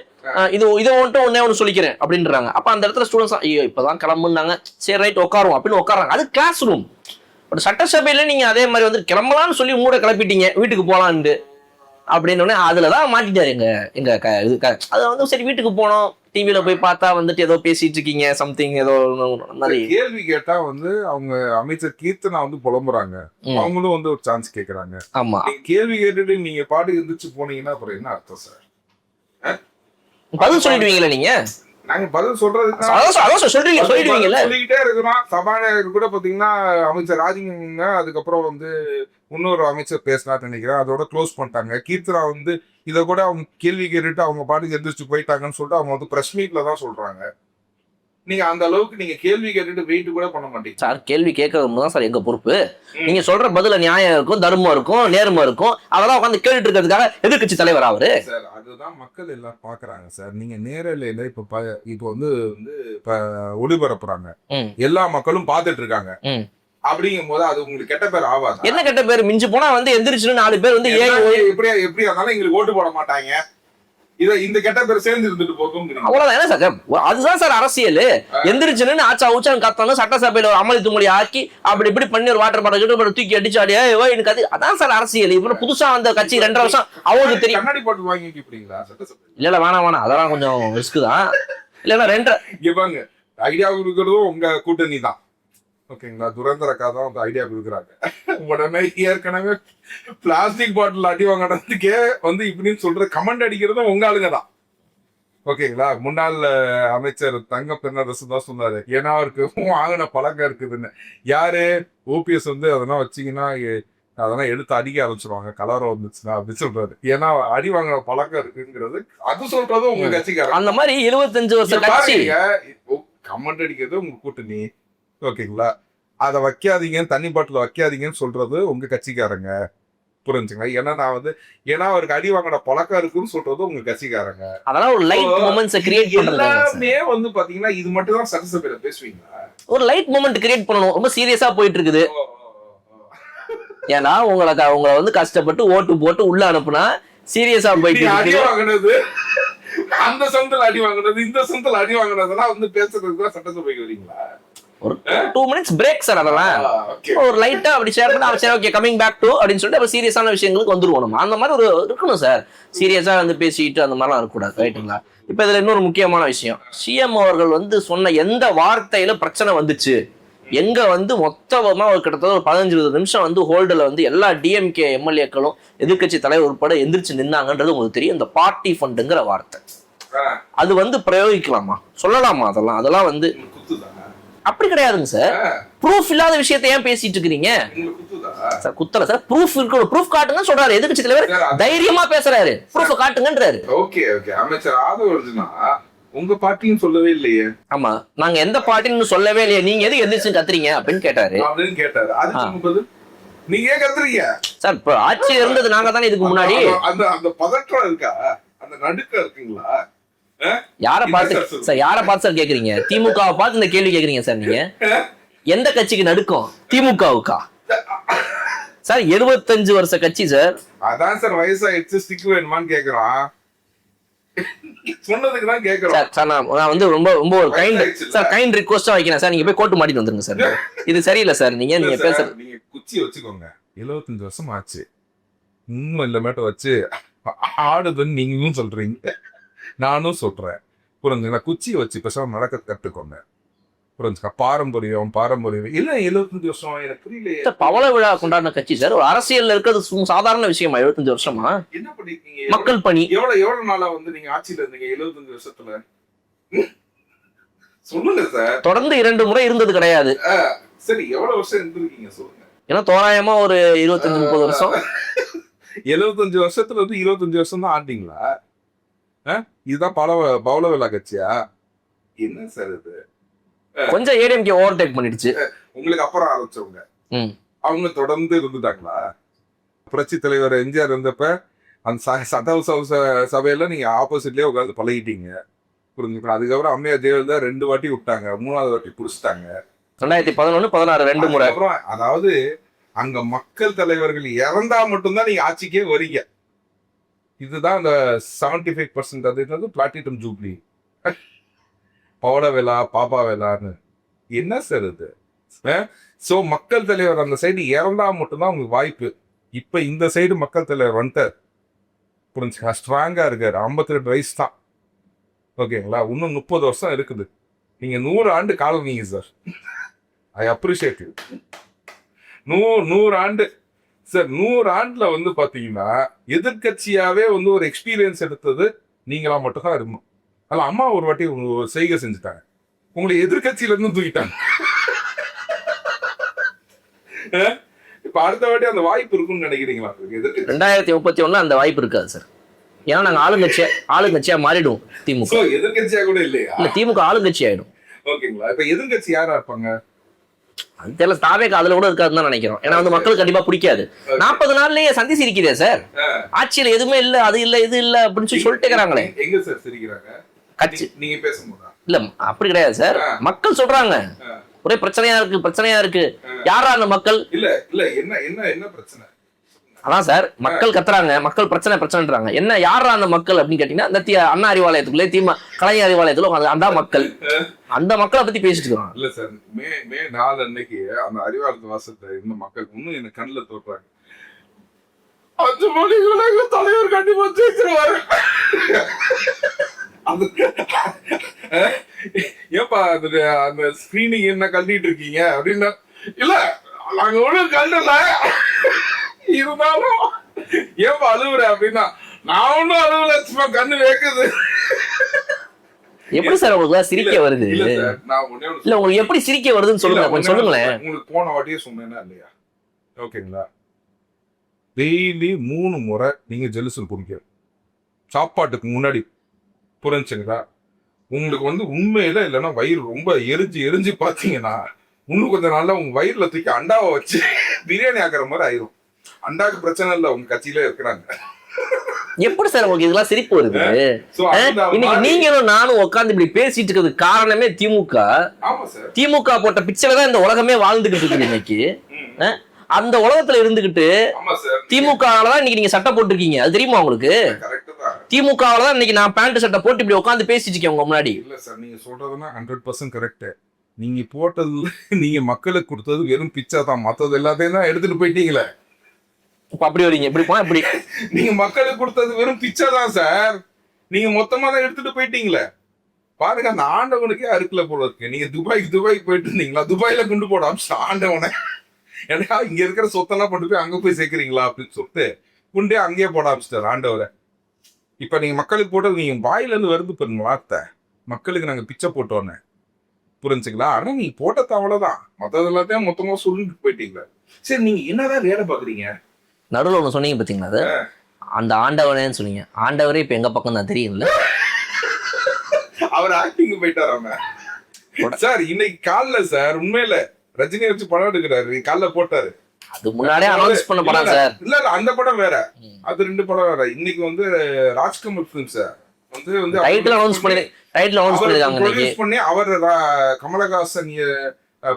இதை வந்துட்டு ஒன்னு சொல்லிக்கிறேன் அப்படின்றாங்க. அப்ப அந்த இடத்துல ஸ்டூடெண்ட்ஸ் ஐயோ இப்பதான் கிளம்புனாங்க, சரி ரைட் உட்காரும் அப்படின்னு உட்காராங்க. அது கிளாஸ் ரூம். பட் சட்டசபையில நீங்க அதே மாதிரி வந்து கிளம்பலாம்னு சொல்லி மூட கிளப்பிட்டீங்க, வீட்டுக்கு போலான்னு அப்படின்னு அதுலதான் மாட்டிட்டாரு எங்க அது வந்து சரி வீட்டுக்கு போனோம், டிவியில போய் பார்த்தா வந்துட்டு ஏதோ பேசிட்டு இருக்கீங்க சம்திங் ஏதோ மாதிரி கேள்வி கேட்டா வந்து அவங்க அமைச்சர் கீர்த்தனா வந்து புலம்புறாங்க, அவங்களும் வந்து ஒரு சான்ஸ் கேக்குறாங்க. ஆமா, கேள்வி கேட்டுட்டு நீங்க பாட்டு எந்திரிச்சு போனீங்கன்னா அப்புறம் என்ன அர்த்தம் சார்? பதில் சொல்லிடுவீங்களா நீங்க? நாங்க பதில் சொல்றதுக்கு சொல்லிக்கிட்டே இருக்கிறோம். சபாநாயகர் கூட பாத்தீங்கன்னா அமைச்சர் ராஜிங்க, அதுக்கப்புறம் வந்து இன்னொரு அமைச்சர் பேசினான்னு நினைக்கிறேன், அதோட க்ளோஸ் பண்ணிட்டாங்க. கீர்த்தனா வந்து இதை கூட அவங்க கேள்வி கேட்டுட்டு அவங்க பாட்டுக்கு எந்திரிச்சு போயிட்டாங்கன்னு சொல்லிட்டு அவங்க வந்து பிரஸ் மீட்ல தான் சொல்றாங்க. நீங்க அந்த அளவுக்கு நீங்க கேள்வி கேட்டுட்டு வெயிட் கூட பண்ண மாட்டீங்க சார். கேள்வி கேட்கறது தான் சார் எங்க பொறுப்பு. நீங்க சொல்ற பதில நியாயம் இருக்கும், தர்மம் இருக்கும், நேர்மை இருக்கும், அதெல்லாம் உட்காந்து கேட்டுட்டு இருக்கிறதுக்காக எதிர்கட்சி தலைவர் அவரு சார். அதுதான் மக்கள் எல்லாரும் பாக்குறாங்க சார். நீங்க நேரலையில இப்ப வந்து ஒளிபரப்புறாங்க, எல்லா மக்களும் பாத்துட்டு இருக்காங்க. அப்படிங்கும் போது அது உங்களுக்கு கெட்ட பேர் ஆகாது. என்ன கெட்ட பேர்? மிஞ்சி போனா வந்து எந்திரிச்சுன்னு 4 பேர் வந்து எப்படி இருந்தாலும் எங்களுக்கு ஓட்டு போட மாட்டாங்க, இந்த கெட்ட பேர் சேர்ந்து இருந்துட்டு போகும். அவ்வளவுதான். என்ன சார் அதுதான் சார் அரசியல். எந்திரிச்சுன்னு ஆச்சா ஊச்சான்னு கத்தணும், சட்டசபையில ஒரு அமளி துமளி ஆக்கி அப்படி இப்படி பண்ணி ஒரு வாட்டர் பாட்டில் தூக்கி அடிச்சாடியா எனக்கு அது அதான் சார் அரசியல். இப்ப புதுசா வந்த கட்சி 2 வருஷம் அவங்களுக்கு தெரியும். கண்ணாடி போட்டு வாங்கி சட்டசபை இல்ல வேணாம் அதெல்லாம் கொஞ்சம் ரிஸ்க் தான். இல்லன்னா 2 ஐடியா கொடுக்கறதும் உங்க கூட்டணி தான். ஓகேங்களா? துரந்தரக்கா தான் அந்த ஐடியா கொடுக்குறாங்க. உடனே ஏற்கனவே பிளாஸ்டிக் பாட்டில் அடி வாங்கினதுக்கே வந்து இப்படின்னு சொல்ற கமெண்ட் அடிக்கிறதும் உங்க ஆளுங்க தான். ஓகேங்களா? முன்னாள் அமைச்சர் தங்க பெண்ணரசு தான் சொன்னாரு, ஏன்னா அவருக்கு வாங்கின பழக்கம் இருக்குதுன்னு. யாரு? ஓபிஎஸ் வந்து அதெல்லாம் வச்சீங்கன்னா அதெல்லாம் எடுத்து அடிக்க ஆரம்பிச்சிருவாங்க கலரம் வந்துச்சுன்னா அப்படின்னு சொல்றாரு. ஏன்னா அடி வாங்கின பழக்கம் இருக்குங்கிறது அது சொல்றதும் உங்க கட்சிக்காரங்க. அந்த மாதிரி 75 வருஷம் கட்சி கமெண்ட் அடிக்கிறது உங்க கூட்டணி. ஓகேங்களா? அதை வைக்காதீங்கன்னு, தண்ணி பாட்டில் வைக்காதீங்கன்னு சொல்றது உங்க கட்சிக்காரங்க. புரிஞ்சுங்களா? ஏன்னா நான் வந்து ஏன்னா அவருக்கு அடி வாங்கின பழக்கம் இருக்குன்னு சொல்றது உங்க கட்சிக்காரங்க. அதெல்லாம் ஒரு லைட் மொமெண்ட்ஸ் கிரியேட் பண்றது. எல்லாமே வந்து பாத்தீங்கன்னா இது மட்டும் தான் சட்டசபையில பேசுவீங்களா? ஒரு லைட் மொமெண்ட் கிரியேட் பண்ணணும். ரொம்ப சீரியஸா போயிட்டு இருக்குது. ஏன்னா உங்களை வந்து கஷ்டப்பட்டு ஓட்டு போட்டு உள்ள அனுப்புனா சீரியஸா போயிட்டு அடி வாங்கினது, அந்த சொந்தல அடி வாங்கினது, இந்த சொந்தல அடி வாங்கினதெல்லாம் வந்து பேசுறதுக்கு தான் சட்டசபைக்கு வரீங்களா? ஒரு 2 மினிட்ஸ் பிரேக் சார். அதெல்லாம் ஒரு லைட்டா அப்படி ஷேர் பண்ணி சரி ஓகே கமிங் பேக் டு அப்படின்னு சொல்லிட்டு அப்ப சீரியஸான விஷயங்களுக்கு வந்துருவோம் நம்ம. அந்த மாதிரி ஒரு இருக்கணும் சார். சீரியஸா வந்து பேசிட்டு அந்த மாதிரிலாம் இருக்கக்கூடாது. ரைட்டுங்களா? இப்ப இதுல இன்னொரு முக்கியமான விஷயம், சிஎம் அவர்கள் வந்து சொன்ன எந்த வார்த்தையில பிரச்சனை வந்துச்சு, எங்க வந்து மொத்தமா கிட்டத்தட்ட ஒரு 15-20 நிமிஷம் வந்து ஹோல்டில் வந்து எல்லா டிஎம்கே எம்எல்ஏக்களும் எதிர்கட்சி தலைவர் உட்பட எந்திரிச்சு நின்னாங்கன்றது உங்களுக்கு தெரியும். இந்த பார்ட்டி ஃபண்டுங்கிற வார்த்தை அது வந்து பிரயோகிக்கலாமா, சொல்லலாமா? அதெல்லாம் வந்து அப்படி கிடையாதுங்க சார். ப்ரூஃப் இல்லாத விஷயத்தை ஏன் பேசிட்டு இருக்கிறீங்க சார்? குத்தல சார். ப்ரூஃப் இருக்கு, ப்ரூஃப் காட்டுங்க சொல்றாரு எதிர்கட்சி தலைவர். தைரியமா பேசுறாரு, ப்ரூஃப் காட்டுங்கன்றாரு. ஓகே அமைச்சர் ஆதவர்ஜுனா உங்க பார்ட்டின்னு சொல்லவே இல்லையே. ஆமா, நாங்க எந்த பார்ட்டின்னு சொல்லவே இல்லையே, நீங்க எதுக்கு எந்திரிச்சு கத்துறீங்க அப்படின்னு கேட்டாரு. அதுக்கு நீங்க ஏன் கத்துறீங்க சார்? இப்ப ஆட்சி இருந்தது நாங்க தானே இதுக்கு முன்னாடி. அந்த பதற்றம் இருக்கா, அந்த நடுக்கம் இருக்குங்களா? யார பார்த்து சார் கேக்குறீங்க? திமுகவை பார்த்து இந்த கேள்வி கேக்குறீங்க சார் நீங்க? எந்த கட்சிக்கு நடுக்கம்? திமுகவுக்கா சார்? 75 வருஷ கட்சி சார். அதான் சார் வயசாயிடுச்சு, ஸ்டிக் வேணுமான்னு கேக்குறான். சொன்னதுக்கு தான் கேக்குறோம். சார் சார் நான் வந்து ரொம்ப ரொம்ப ஒரு கைண்ட் ரிக்வஸ்டா வைக்கிறேன் சார். நீங்க போய் கோர்ட்டு மாட்டிட்டு வந்துருங்க சார். இது சரியில்லை சார். நீங்க பேசுறது நீங்க குச்சி வச்சுக்கோங்க. 75 வருஷம் ஆச்சு, இன்னும் இல்ல மேட்ட வச்சு ஆடுதுன்னு நீங்களும் சொல்றீங்க, நானும் சொல்றேன். புரிஞ்சுங்களா? குச்சியை வச்சு பேசாம நடக்க கத்துக்கோங்க. புரிஞ்சுக்கா? பாரம்பரியம் இல்ல 75 வருஷம் எனக்கு புரியலையே. சார் பவள விழா கொண்டாடின கட்சி சார். ஒரு அரசியல்ல இருக்கிறது சாதாரண விஷயமா? 75 வருஷமா என்ன பண்ணிருக்கீங்க? மக்கள் பணி. எவ்வளவு நாளா வந்து நீங்க ஆட்சியில இருந்தீங்க 75 வருஷத்துல? சொல்லுங்க சார். தொடர்ந்து 2 முறை இருந்தது கிடையாது. சரி, எவ்வளவு வருஷம் இருந்திருக்கீங்க சொல்லுங்க. ஏன்னா தோராயமா ஒரு 25-30 வருஷம். 75 வருஷத்துல வந்து 25 வருஷம் தான் ஆண்டீங்களா? இதுதான் பவள விழா கட்சியா? என்ன சார் இது? கொஞ்சம் ஏடிஎம்கே ஓவர்டேக் பண்ணிடுச்சு. உங்களுக்கு அப்புறம் ஆரம்பிச்சவங்க அவங்க தொடர்ந்து இருந்துட்டாங்களா? புரட்சி தலைவர் எம்ஜிஆர் இருந்தப்ப அந்த சட்டசபை சபையில நீங்க ஆப்போசிட்லயே உட்காந்து பழகிட்டீங்க. புரிஞ்சுக்கணும். அதுக்கப்புறம் அம்மையார் ஜெயலலிதா 2 வாட்டி விட்டாங்க, 3வது வாட்டி புடிச்சிட்டாங்க. 2011, 16 2 முறை. அப்புறம் அதாவது அங்க மக்கள் தலைவர்கள் இறந்தா மட்டும்தான் நீங்க ஆட்சிக்கே வரீங்க. இதுதான் அந்த 75% அது பிளாட்டினம் ஜூப்ளி, பவள விழா, பாப்பா விழான்னு. என்ன சார் இது? சோ மக்கள் தலைவர் அந்த சைடு இறந்தா மட்டும்தான் உங்களுக்கு வாய்ப்பு. இப்ப இந்த சைடு மக்கள் தலைவர் வந்துட்டார். புரிஞ்சுக்கா? ஸ்ட்ராங்கா இருக்காரு. 52 வயசு தான். ஓகேங்களா? இன்னும் 30 வருஷம் இருக்குது. நீங்க 100 ஆண்டு காலம் நீங்க சார். I appreciate you. 100 ஆண்டு சார். 100 ஆண்டுல வந்து பாத்தீங்கன்னா எதிர்கட்சியாவே வந்து ஒரு எக்ஸ்பீரியன்ஸ் எடுத்தது நீங்களா மட்டும் தான் இருக்கும். அதுல அம்மா ஒரு வாட்டி செய்கை செஞ்சுட்டாங்க, உங்களை எதிர்கட்சியில இருந்து தூக்கிட்டாங்க. இப்ப அடுத்த வாட்டி அந்த வாய்ப்பு இருக்குன்னு நினைக்கிறீங்களா? 2031 அந்த வாய்ப்பு இருக்காது சார். ஏன்னா நாங்க ஆளுங்கட்சியா மாறிடுவோம். திமுக எதிர்கட்சியா கூட இல்லையா? இல்ல, திமுக ஆளுங்கட்சி ஆயிடும். ஓகேங்களா? இப்ப எதிர்கட்சி யாரா இருப்பாங்க? அது தெரியல. தாவேக்கு அதுல கூட இருக்காதுன்னு தான் நினைக்கிறோம். ஏன்னா வந்து மக்களுக்கு கண்டிப்பா பிடிக்காது. 40 நாள்லயே சந்தி சிரிக்கிறே சார். ஆட்சியில எதுவுமே இல்ல, அது இல்ல, இது இல்ல அப்படின்னு சொல்லிட்டு இருக்கிறாங்களே. எங்க சார் சிரிக்கிறாங்க? கட்சி நீங்க பேசும்போது இல்ல அப்படி கிடையாது சார். மக்கள் சொல்றாங்க ஒரே பிரச்சனையா இருக்கு. யாரா அந்த மக்கள்? இல்ல என்ன பிரச்சனை? அதான் சார், மக்கள் கத்துறாங்க, மக்கள் பிரச்சனைன்றாங்க. என்ன யாரா அந்த மக்கள் அப்படின்னு கேட்டீங்கன்னா, இந்த அண்ணா அறிவாலயத்துக்குள்ளே கலைஞர் அறிவாலயத்துல அந்த மக்கள், அந்த மக்களை பத்தி பேசிட்டு இருக்கோம். இல்ல சார், மே 4 அன்னைக்கு அந்த அறிவாலயத்து வாசத்தை இருந்த மக்கள் இன்னும் எனக்கு கண்ணுல தோற்றாங்க. 5 மணிக்கு தலைவர் கண்டிப்பா ஜெயிச்சிருவாரு. ஏப்பா அந்த ஸ்கிரீனிங் என்ன கழட்டிட்டு இருக்கீங்க அப்படின்னா, இல்ல நாங்க ஒண்ணும் கழட்டல, இருந்தாலும் ஏப்பா அழுவுற அப்படின்னா, நான் ஒண்ணும் அழுவல, சும்மா கண்ணு வேக்குது. எப்படி சார் உங்களுக்கு சிரிக்க வருது? இல்ல சார், நான் ஒண்ணே இல்ல உங்களுக்கு எப்படி சிரிக்க வருதுன்னு சொல்லுங்க, கொஞ்சம் சொல்லுங்களேன். உங்களுக்கு போன வாட்டியே சொன்னேன்னா இல்லையா? ஓகேங்களா? டெய்லி 3 முறை நீங்க ஜெலுசல் குடிக்க சாப்பாட்டுக்கு முன்னாடி. புரிஞ்சுங்களா? உங்களுக்கு வந்து உண்மையில இல்லைன்னா வயிறு ரொம்ப எரிஞ்சு பாத்தீங்கன்னா இன்னும் கொஞ்ச நாள்ல உங்க வயிறுல தூக்கி அண்டாவை வச்சு பிரியாணி ஆக்குற மாதிரி ஆயிரும். அண்டாக்கு பிரச்சனை இல்ல, உங்க கட்சியில இருக்கிறாங்க. எப்படி சார் உங்களுக்கு இதெல்லாம் சிரிப்பு வருது? இன்னைக்கு நீங்களும் நானும் உட்கார்ந்து இப்படி பேசிட்டு இருக்கிறது காரணமே திமுக. திமுக போட்ட பிக்சர்ல தான் இந்த உலகமே வாழ்ந்துகிட்டு இருக்குது இன்னைக்கு. அந்த உலகத்துல இருந்துகிட்டு திமுகவாலதான் இன்னைக்கு நீங்க சட்டை போட்டிருக்கீங்க, அது தெரியுமா உங்களுக்கு? திமுகவாலதான் இன்னைக்கு நான் பேண்ட் சட்டை போட்டு இப்படி உட்காந்து பேசிட்டு இருக்கேன் உங்க முன்னாடி. இல்ல சார், நீங்க சொல்றதுன்னா 100% கரெக்ட். நீங்க போட்டது, நீங்க மக்களுக்கு கொடுத்தது வெறும் பிச்சை தான், மத்தது எல்லாத்தையும் தான் எடுத்துட்டு போயிட்டீங்களே. இப்ப அப்படி வரீங்க, இப்படி போனா இப்படி. நீங்க மக்களுக்கு கொடுத்தது வெறும் பிச்சை தான் சார், நீங்க மொத்தமா தான் எடுத்துட்டு போயிட்டீங்களே. பாருங்க, அந்த ஆண்டவனுக்கே அறுக்கல போல இருக்கு. நீங்க துபாய்க்கு போயிட்டு இருந்தீங்களா? துபாயில கொண்டு போட ஆண்டவனை, ஏன்னா இங்க இருக்கிற சொத்தெல்லாம் கொண்டு போய் அங்க போய் சேர்க்கிறீங்களா அப்படின்னு சொல்லிட்டு குண்டே அங்கேயே போட ஆரம்பிச்சிட்டாரு ஆண்டவரை. இப்ப நீங்க மக்களுக்கு போட்டது, நீங்க வாயில இருந்து வருது பாருங்க வார்த்தை, மக்களுக்கு நாங்க பிச்சை போட்டோன்னு. புரிஞ்சுங்களா? ஆனா நீங்க போட்டது அவ்வளவுதான், மத்தது எல்லாத்தையும் மொத்தமா சொல்லிட்டு போயிட்டீங்களா? சரி, நீங்க என்னதான் வேலை பாக்குறீங்க? நடுவில் ஒண்ணு சொன்னீங்க பாத்தீங்களா, அது அந்த ஆண்டவனேன்னு சொன்னீங்க. ஆண்டவரே இப்ப எங்க பக்கம் தான் தெரியும்ல. அவர் ஆக்டிங் போயிட்டாராம சார். இன்னைக்கு காலைல சார் உண்மையில ரஜினி வச்சு படம் எடுக்கிறாரு, காலைல போட்டாரு. அது முன்னாடியே அனௌன்ஸ் பண்ண படம் சார். இல்ல அந்த படம் வேற, அது 2 படம் வேற. இன்னைக்கு வந்து ராஜ்கமல் ஃபிலிம்ஸ் வந்து டைட்டில் அனௌன்ஸ் பண்ணிருக்காங்க. ப்ரொடியூஸ் பண்ணி அவர் கமலஹாசன்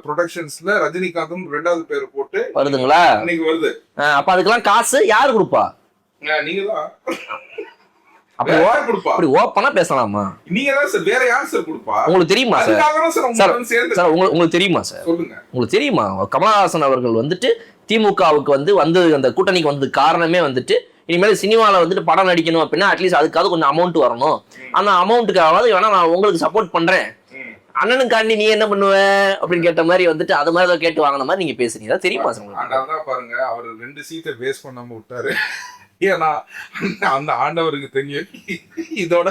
ப்ரொடக்ஷன்ஸ்ல ரஜினிகாந்தும் 2வது பேர் போட்டு அப்படி வேற யார் கொடுப்பா? அப்படி ஓப்பனா பேசலாமா? நீங்க தான் சார், வேற யார் சார் கொடுப்பா? உங்களுக்கு தெரியுமா சார்? அதுக்காக தான் சார் சார், உங்களுக்கு சேர்ந்து சார் உங்களுக்கு தெரியுமா சார்? சொல்லுங்க. உங்களுக்கு தெரியுமா கமலஹாசன் அவர்கள் வந்துட்டு திமுகவுக்கு வந்து அந்த கூட்டணிக்கு வந்தது காரணமே வந்துட்டு இனிமேல் சினிமாவில் வந்துட்டு படம் நடிக்கணும் அப்படின்னா அட்லீஸ்ட் அதுக்காவது கொஞ்சம் அமௌண்ட் வரணும், அந்த அமௌண்ட்டுக்காவது வேணா நான் உங்களுக்கு சப்போர்ட் பண்றேன், அண்ணனுக்காண்டி நீ என்ன பண்ணுவ அப்படின்னு கேட்ட மாதிரி வந்துட்டு அது மாதிரி ஏதோ கேட்டு வாங்கின மாதிரி நீங்க பேசுறீங்க. தெரியுமா சார் உங்களுக்கு? அதான் பாருங்க, அவர் 2 சீட்டை வேஸ்ட் பண்ணாம விட்டாரு. ஏன்னா அந்த ஆண்டவருக்கு தெரியும் இதோட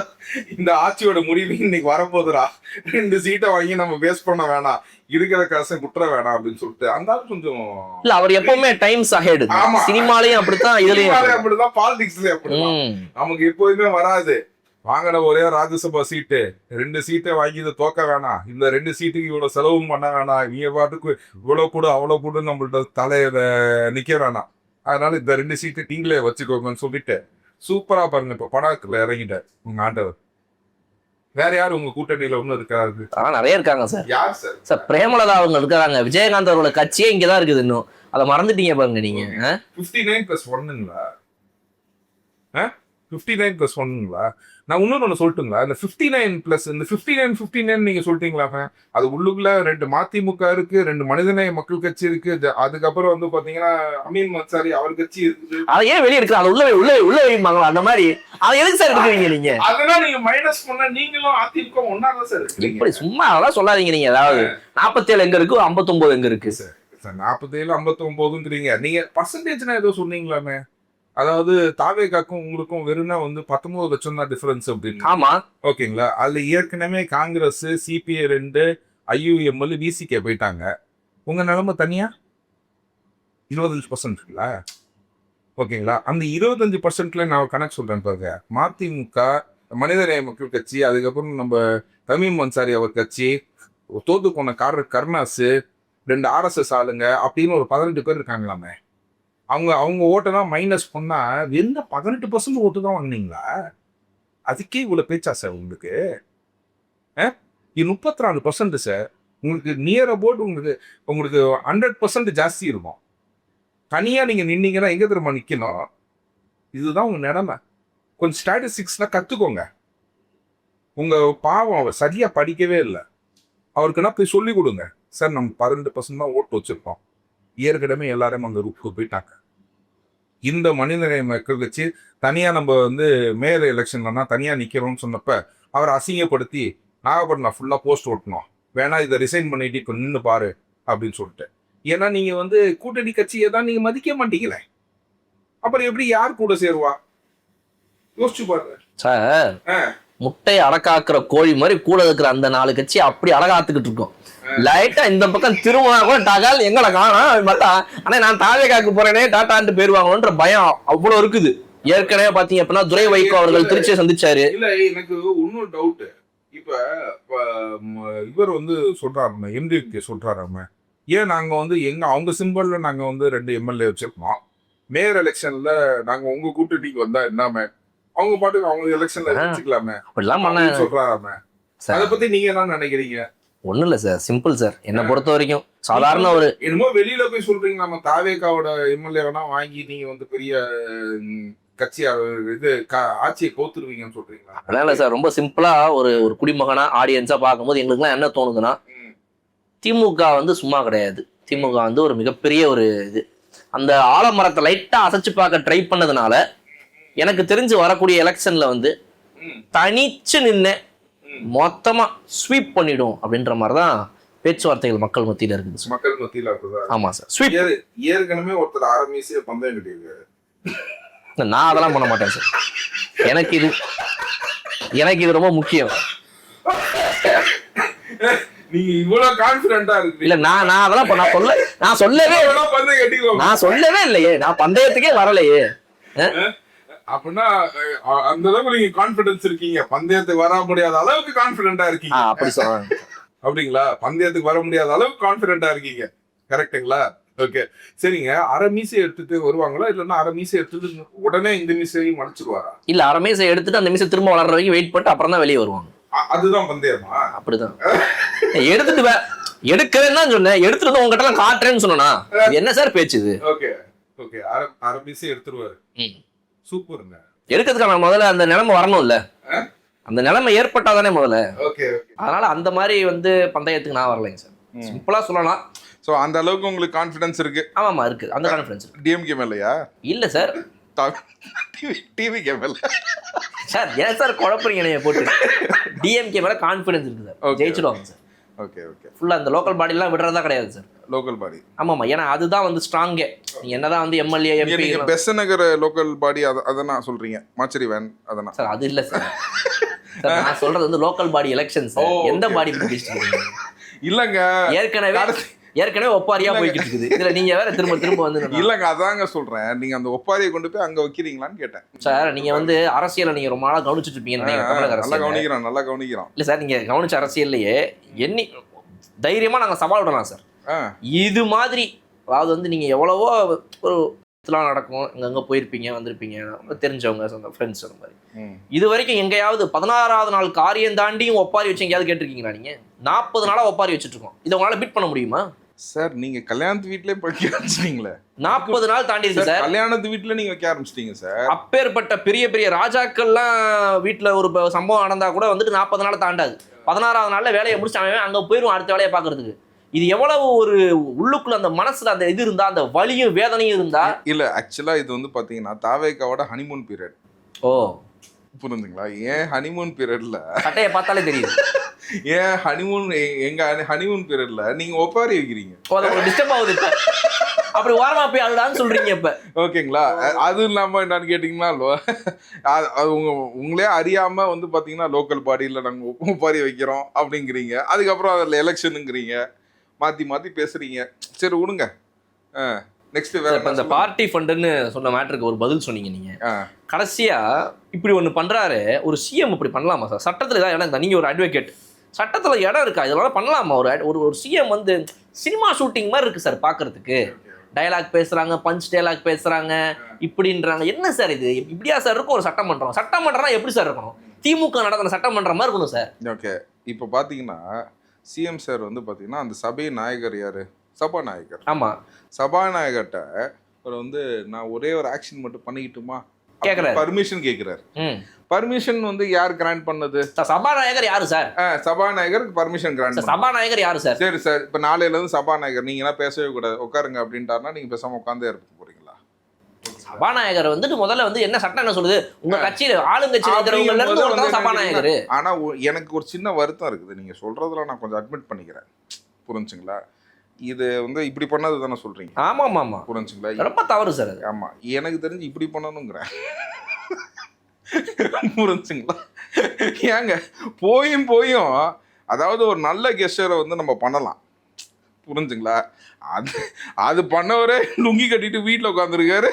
இந்த ஆட்சியோட முடிவு இன்னைக்கு வரப்போதுரா, 2 சீட்டை வாங்கி நம்ம வேஸ்ட் பண்ண வேணாம், இருக்கிற காசை குற்ற வேணாம் அப்படின்னு சொல்லிட்டு அந்த கொஞ்சம் இல்ல, அவர் எப்பவுமே டைம்ஸ் அஹெட். சினிமாலையும் அப்படித்தான், இதுலயும் அப்படிதான், பாலிடிக்ஸ்லயும் அப்படிதான். நமக்கு எப்போதுமே வராது வாங்கின ஒரே ராஜ்யசபா சீட்டு 2 சீட்டை வாங்கி இதை தோக்க வேணாம், இந்த 2 சீட்டுக்கு இவ்வளவு செலவும் பண்ண வேணாம், நீங்க பாட்டுக்கு இவ்வளவு கூட அவ்வளவு கூட நம்மள்ட்ட தலையில நிக்க வேணாம், அதனால இந்த 2 சீட்டு நீங்களே வச்சுக்கோங்கன்னு சொல்லிட்டு சூப்பரா பாருங்க இப்ப படாக்குல இறங்கிட்டார் உங்க ஆண்டவர். வேற யாரு உங்க கூட்டணியில ஒண்ணு இருக்காரு? நிறைய இருக்காங்க சார். யார் சார்? சார் பிரேமலதா அவங்க இருக்காங்க. விஜயகாந்த் அவரோட கட்சியே இங்கதான் இருக்குது, இன்னும் அதை மறந்துட்டீங்க பாருங்க நீங்க. 59+1ங்களா? 59+1ங்களா? நான் இன்னொன்னு சொல்லட்டுங்களா? இந்த 59+ இந்த 59 நீங்க சொல்லிட்டீங்களா? அது உள்ளுக்குள்ள 2 மதிமுக இருக்கு, 2 மனிதநேய மக்கள் கட்சி இருக்கு, அதுக்கப்புறம் வந்து பாத்தீங்கன்னா அமீன் அன்சாரி அவர் கட்சி இருக்குது. அதை ஏன் வெளியே இருக்கு? அதை உள்ள வைப்பாங்களா அந்த மாதிரி? அதை எதுக்கு சார் எடுக்கிறீங்க நீங்க? அதெல்லாம் நீங்க மைனஸ் பண்ணா நீங்களும் அதிமுக ஒன்னாதான் சார் இருக்கீங்க. இப்படி சும்மா அதெல்லாம் சொல்லாதீங்க நீங்க. அதாவது 47 எங்க இருக்கு, 59 எங்க இருக்கு சார்? 47 59ங்கிறீங்க. நீங்க பர்சன்டேஜ்னா ஏதோ சொன்னீங்களாமே, அதாவது தாவேகாக்கும் உங்களுக்கும் வெறும்னா வந்து 19 லட்சம் தான் டிஃபரன்ஸ் அப்படின்னு. ஆமா, ஓகேங்களா? அதுல ஏற்கனவே காங்கிரஸ், சிபிஐ 2, IUML, VCK போயிட்டாங்க. உங்க நிலைமை தனியா 25%. ஓகேங்களா? அந்த 25%ல நான் கணக்கு சொல்றேன் பாருங்க. மதிமுக, மனிதநேய மக்கள் கட்சி, அதுக்கப்புறம் நம்ம தமீம் அன்சாரி அவர் கட்சி, தோத்து போன கருணாசு, 2 RSS ஆளுங்க அப்படின்னு ஒரு 18 பேர் இருக்காங்களாமே. அவங்க ஓட்டெல்லாம் மைனஸ் பண்ணா என்ன 18% ஓட்டு தான் வாங்கினீங்களா? அதுக்கே இவ்வளவு பேச்சா சார் உங்களுக்கு? இது 34% சார். உங்களுக்கு நியர் அபவுட் உங்களுக்கு 100% ஜாஸ்தி இருக்கும். தனியா நீங்க நின்னீங்கன்னா எங்க தெரியுமா நிக்கணும்? இதுதான் உங்க நிலைமை. கொஞ்சம் ஸ்டாட்டிஸ்டிக்ஸ்லாம் கத்துக்கோங்க. உங்க பாவம் அவர் சரியா படிக்கவே இல்லை. அவருக்குன்னா போய் சொல்லி கொடுங்க. சார் நம்ம 12% தான் ஓட்டு வச்சிருக்கோம், ஏற்கனவே எல்லாரும் அங்க ரூப்புக்கு போயிட்டாங்க. இந்த மனிதநேய மக்கள் கட்சி தனியா நம்ம வந்து மேயர் எலெக்ஷன்லன்னா தனியா நிக்கிறோம்னு சொன்னப்ப அவர் அசிங்கப்படுத்தி நாகப்பட்டினம் ஃபுல்லா போஸ்ட் ஓட்டணும், வேணா இதை ரிசைன் பண்ணிட்டு இப்ப நின்று பாரு அப்படின்னு சொல்லிட்டு. ஏன்னா நீங்க வந்து கூட்டணி கட்சியை தான் நீங்க மதிக்க மாட்டீங்களே, அப்புறம் எப்படி யார் கூட சேருவா? யோசிச்சு பாருங்க சார். முட்டை அடக்காக்குற கோழி மாதிரி கூட இருக்கிற அந்த 4 கட்சி அப்படி அடகாத்துக்கிட்டு இருக்கோம். லைட்டா இந்த பக்கம் திரும்ப கூட டகால் எங்களை காணும் பார்த்தா, ஆனா நான் தாவேகாக்கு போறேனே டாட்டான்ட்டு போயிருவாங்களோன்ற பயம் அவ்வளவு இருக்குது. ஏற்கனவே பாத்தீங்க அப்படின்னா துரை வைகோ அவர்கள் திருச்சியை சந்திச்சாரு. இல்ல எனக்கு இன்னொரு டவுட். இப்ப இவர் வந்து சொல்றாரு, MDK சொல்றாரு, ஏன் நாங்க வந்து அவங்க சிம்பிள்ல நாங்க வந்து 2 MLA வச்சிருக்கோம், மேயர் எலெக்ஷன்ல நாங்க உங்க கூட்டணிக்கு வந்தா என்னாமே, அவங்க பாட்டுக்கு அவங்க எலெக்ஷன்ல வச்சுக்கலாமே அப்படிலாம் பண்ண சொல்றாராமே. அதை பத்தி நீங்க என்ன நினைக்கிறீங்க? ஒண்ணும் இல்ல சார், சிம்பிள் சார். என்னை பொறுத்த வரைக்கும் சாதாரண ஒரு என்னமோ வெளியில போய் சொல்றீங்க, நம்ம தாவேகாவோட MLA வேணா வாங்கி நீங்க வந்து பெரிய கட்சியா இது ஆட்சியை கோத்துருவீங்கன்னு சொல்றீங்களா? அதெல்லாம் இல்ல சார். ரொம்ப சிம்பிளா ஒரு குடிமகனா ஆடியன்ஸா பார்க்கும்போது எங்களுக்கு எல்லாம் என்ன தோணுதுன்னா, திமுக வந்து சும்மா கிடையாது. திமுக வந்து ஒரு மிகப்பெரிய ஒரு இது. அந்த ஆலமரத்தை லைட்டா அசைச்சு பார்க்க ட்ரை பண்ணதுனால எனக்கு தெரிஞ்சு வரக்கூடிய எலெக்ஷன்ல வந்து தனிச்சு நின்று மொத்தமா ஸ்வீப் பண்ணிடும் அப்படின்ற மாதிரிதான் பேச்சுவார்த்தைகள் மக்கள் மத்தியில இருக்குது. மக்கள் மத்தியில இருக்குதா? ஆமா சார். ஸ்வீப் ஏற்கனவே ஒருத்தர் ஆரம்பிச்சு பந்தயம் கட்டியிருக்காரு. நான் அதெல்லாம் பண்ண மாட்டேன் சார். எனக்கு இது ரொம்ப முக்கியம். நீங்க இவ்வளவு கான்பிடண்டா இருக்கு. இல்ல நான் அதெல்லாம் நான் சொல்லவே இல்லையே. நான் பந்தயத்துக்கே வரலையே. அப்படின்னா அந்த அளவுக்கு நீங்க கான்பிடன்ஸ் இருக்கீங்க, பந்தயத்துக்கு வர முடியாத அளவுக்கு கான்பிடண்டா இருக்கீங்க. அப்படி சொல்றாங்க. அப்படிங்களா? பந்தயத்துக்கு வர முடியாத அளவுக்கு கான்பிடண்டா இருக்கீங்க, கரெக்டுங்களா? ஓகே, சரிங்க. அரை மீசை எடுத்துட்டு வருவாங்களா, இல்லன்னா அரை மீசை எடுத்துட்டு உடனே இந்த மீசையும் மடிச்சிருவாரா? இல்ல, அரை மீசை எடுத்துட்டு அந்த மீசை திரும்ப வளர்ற வரைக்கும் வெயிட் பண்ணிட்டு அப்புறம் தான் வெளியே வருவாங்க. அதுதான் பந்தயமா? அப்படிதான். எடுத்துட்டு எடுக்கிறேன்னு தான் சொன்னேன், எடுத்துட்டு உங்ககிட்ட எல்லாம் காட்டுறேன்னு சொன்னா என்ன சார் பேச்சு இது? ஓகே ஓகே, அரை மீசை எடுத்துருவாரு. சூப்பருங்க. எடுக்கிறதுக்கான முதல்ல அந்த நிலைமை வரணும்ல, அந்த நிலைமை ஏற்பட்டாதானே முதல்ல. ஓகே அதனால அந்த மாதிரி வந்து பந்தயத்துக்கு நான் வரலைங்க சார், சிம்பிளா சொல்லலாம். ஸோ அந்த அளவுக்கு உங்களுக்கு கான்ஃபிடன்ஸ் இருக்கு? ஆமாமா இருக்கு, அந்த கான்ஃபிடன்ஸ் இருக்கு. டிஎம்கே மேலையா? இல்ல சார், டிவிகே மேல. சார் ஏன் சார் குழப்பறீங்க நீங்க போட்டு? டிஎம்கே மேல கான்ஃபிடன்ஸ் இருக்கு சார், ஜெயிச்சிடுவாங்க சார். Okay okay. ஃபுல்லா அந்த லோக்கல் பாடிலாம் விடுறதா கிடையாது சார். Local body? ஆமாமா, ஏன்னா அதுதான் வந்து ஸ்ட்ராங்கே. நீங்க என்னதான் வந்து MLA MP Besant Nagar local body அதெல்லாம் சொல்றீங்க, மாச்சரி வேன் அதெல்லாம் சார், அது இல்ல சார். சார் நான் சொல்றது வந்து லோக்கல் பாடி எலெக்ஷன்ஸ். எந்த பாடி பேசிட்டு இல்லங்க, ஏற்கனவே ஒப்பாரியா போய்கிட்டு இருக்குது, இதுல நீங்க வேற திரும்ப திரும்ப வந்து. இல்லங்க அதாங்க சொல்றேன், நீங்க அந்த ஒப்பாரியை கொண்டு போய் அங்க வைக்கிறீங்களான்னு கேட்டேன். சார் நீங்க வந்து அரசியலை நீங்க ரொம்ப நாளா கவனிச்சுட்டு இருப்பீங்க. நல்லா கவனிக்கிறோம். இல்ல சார், நீங்க கவனிச்ச அரசியல்லையே எண்ணி தைரியமா நாங்க சவால் விடலாம் சார். இது மாதிரி அதாவது வந்து நீங்க எவ்வளவோ ஒரு இதெல்லாம் நடக்கும், அங்கங்க போயிருப்பீங்க வந்திருப்பீங்க, தெரிஞ்சவங்க சொந்த ஃப்ரெண்ட்ஸ் அந்த மாதிரி. இது வரைக்கும் எங்கேயாவது 16வது நாள் காரியம் தாண்டியும் ஒப்பாரி வச்சு எங்கேயாவது கேட்டிருக்கீங்களா? நீங்க 40 நாளா ஒப்பாரி வச்சுட்டு இருக்கோம், இதை உங்களால பீட் பண்ண முடியுமா சார்? நீங்க கல்யாணத்து வீட்லயே வைக்க ஆரம்பிச்சிட்டீங்களே, 40 நாள் தாண்டி இருக்கு சார். கல்யாணத்து வீட்டுல நீங்க வைக்க ஆரம்பிச்சிட்டீங்க சார். அப்பேற்பட்ட பெரிய பெரிய ராஜாக்கள்லாம் வீட்டுல ஒரு சம்பவம் நடந்தா கூட வந்துட்டு 40 நாள் தாண்டாது. 16வது நாள்ல வேலையை முடிச்சு அவன் அங்க போயிடும் அடுத்த வேலையை பாக்குறதுக்கு. இது எவ்வளவு ஒரு உள்ளுக்குள்ள அந்த மனசுல அந்த இது இருந்தா, அந்த வலியும் வேதனையும் இருந்தா. இல்ல ஆக்சுவலா இது வந்து பாத்தீங்கன்னா தாவேக்காவோட ஹனிமூன் பீரியட். ஓ புரிஞ்சுங்களா? ஏன் ஹனிமூன் பீரியட்ல சட்டையை பார்த்தாலே தெரியுது. ஏன் ஹனிமூன் எங்க ஹனிமூன் பீரியட்ல நீங்க ஒப்பாரி வைக்கிறீங்க, டிஸ்டர்ப் ஆகுது. இப்ப அப்படி ஓரமா போய் அழுடான்னு சொல்றீங்க இப்ப, ஓகேங்களா? அது இல்லாம என்னன்னு கேட்டீங்கன்னா உங்களே அறியாம வந்து பாத்தீங்கன்னா லோக்கல் பாடியில நாங்க ஒப்பாரி வைக்கிறோம் அப்படிங்கிறீங்க, அதுக்கப்புறம் அதுல எலெக்ஷனுங்கிறீங்க, மாத்தி மாத்தி பேசுறீங்க. சரி விடுங்க. நெக்ஸ்ட் வேற இந்த பார்ட்டி ஃபண்டுன்னு சொன்ன மேட்டருக்கு ஒரு பதில் சொன்னீங்க நீங்க. கடைசியா இப்படி ஒண்ணு பண்றாரு ஒரு சிஎம், இப்படி பண்ணலாமா சார்? சட்டத்துல ஏதாவது இடம் இருக்கா? நீங்க ஒரு அட்வொகேட், சட்டத்துல இடம் இருக்கா இதெல்லாம் பண்ணலாமா? ஒரு சிஎம் வந்து சினிமா ஷூட்டிங் மாதிரி இருக்கு சார் பாக்குறதுக்கு. டயலாக் பேசுறாங்க, பஞ்ச் டயலாக் பேசுறாங்க, இப்படின்றாங்க. என்ன சார் இது? இப்படியா சார் இருக்கும் ஒரு சட்டமன்றம்? சட்டமன்றம்னா எப்படி சார் இருக்கணும்? திமுக நடக்கிற சட்டமன்றம் மாதிரி இருக்கணும் சார். ஓகே, இப்போ பாத்தீங்கன்னா சிஎம் சார் வந்து பாத்தீங்கன்னா அந்த சபை நாயகர் யாரு? சபாநாயகர். ஆமா, சபாநாயகர்கிட்ட அவர் வந்து நான் ஒரே ஒரு ஆக்ஷன் மட்டும் பண்ணிக்கிட்டுமா கேக்குறாரு, பர்மிஷன் கேக்குறாரு. பர்மிஷன் வந்து யார் கிராண்ட் பண்ணது? சபாநாயகர் யாரு சார்? சபாநாயகருக்கு permission grand. சபாநாயகர் யாரு சார்? சரி சார், இப்ப நாளையில இருந்து சபாநாயகர் நீங்க எல்லாம் பேசவே கூடாது, உட்காருங்க அப்படின்ட்டாருன்னா நீங்க பேசாம உட்காந்தே இருக்க போறீங்களா? சபாநாயகர் வந்துட்டு முதல்ல வந்து என்ன சட்டம் என்ன சொல்லுது? உங்க கட்சியில ஆளுங்கட்சியில இருக்கிறவங்கல இருந்து ஒருத்தர் சபாநாயகர். ஆனா எனக்கு ஒரு சின்ன வருத்தம் இருக்குது, நீங்க சொல்றதுல நான் கொஞ்சம் அட்மிட் பண்ணிக்கிறேன், புரிஞ்சுங்களா? இது வந்து இப்படி பண்ணது தானே சொல்றீங்க? ஆமா ஆமா, புரிஞ்சுங்களா? ரொம்ப தவறு சார். ஆமா, எனக்கு தெரிஞ்சு இப்படி பண்ணணுங்கிறேன், புரிஞ்சுங்களா? ஏங்க போயும் அதாவது ஒரு நல்ல கெஸ்டரை வந்து நம்ம பண்ணலாம், புரிஞ்சுங்களா? அது பண்ணவரே லுங்கி கட்டிட்டு வீட்டில் உட்காந்துருக்காரு,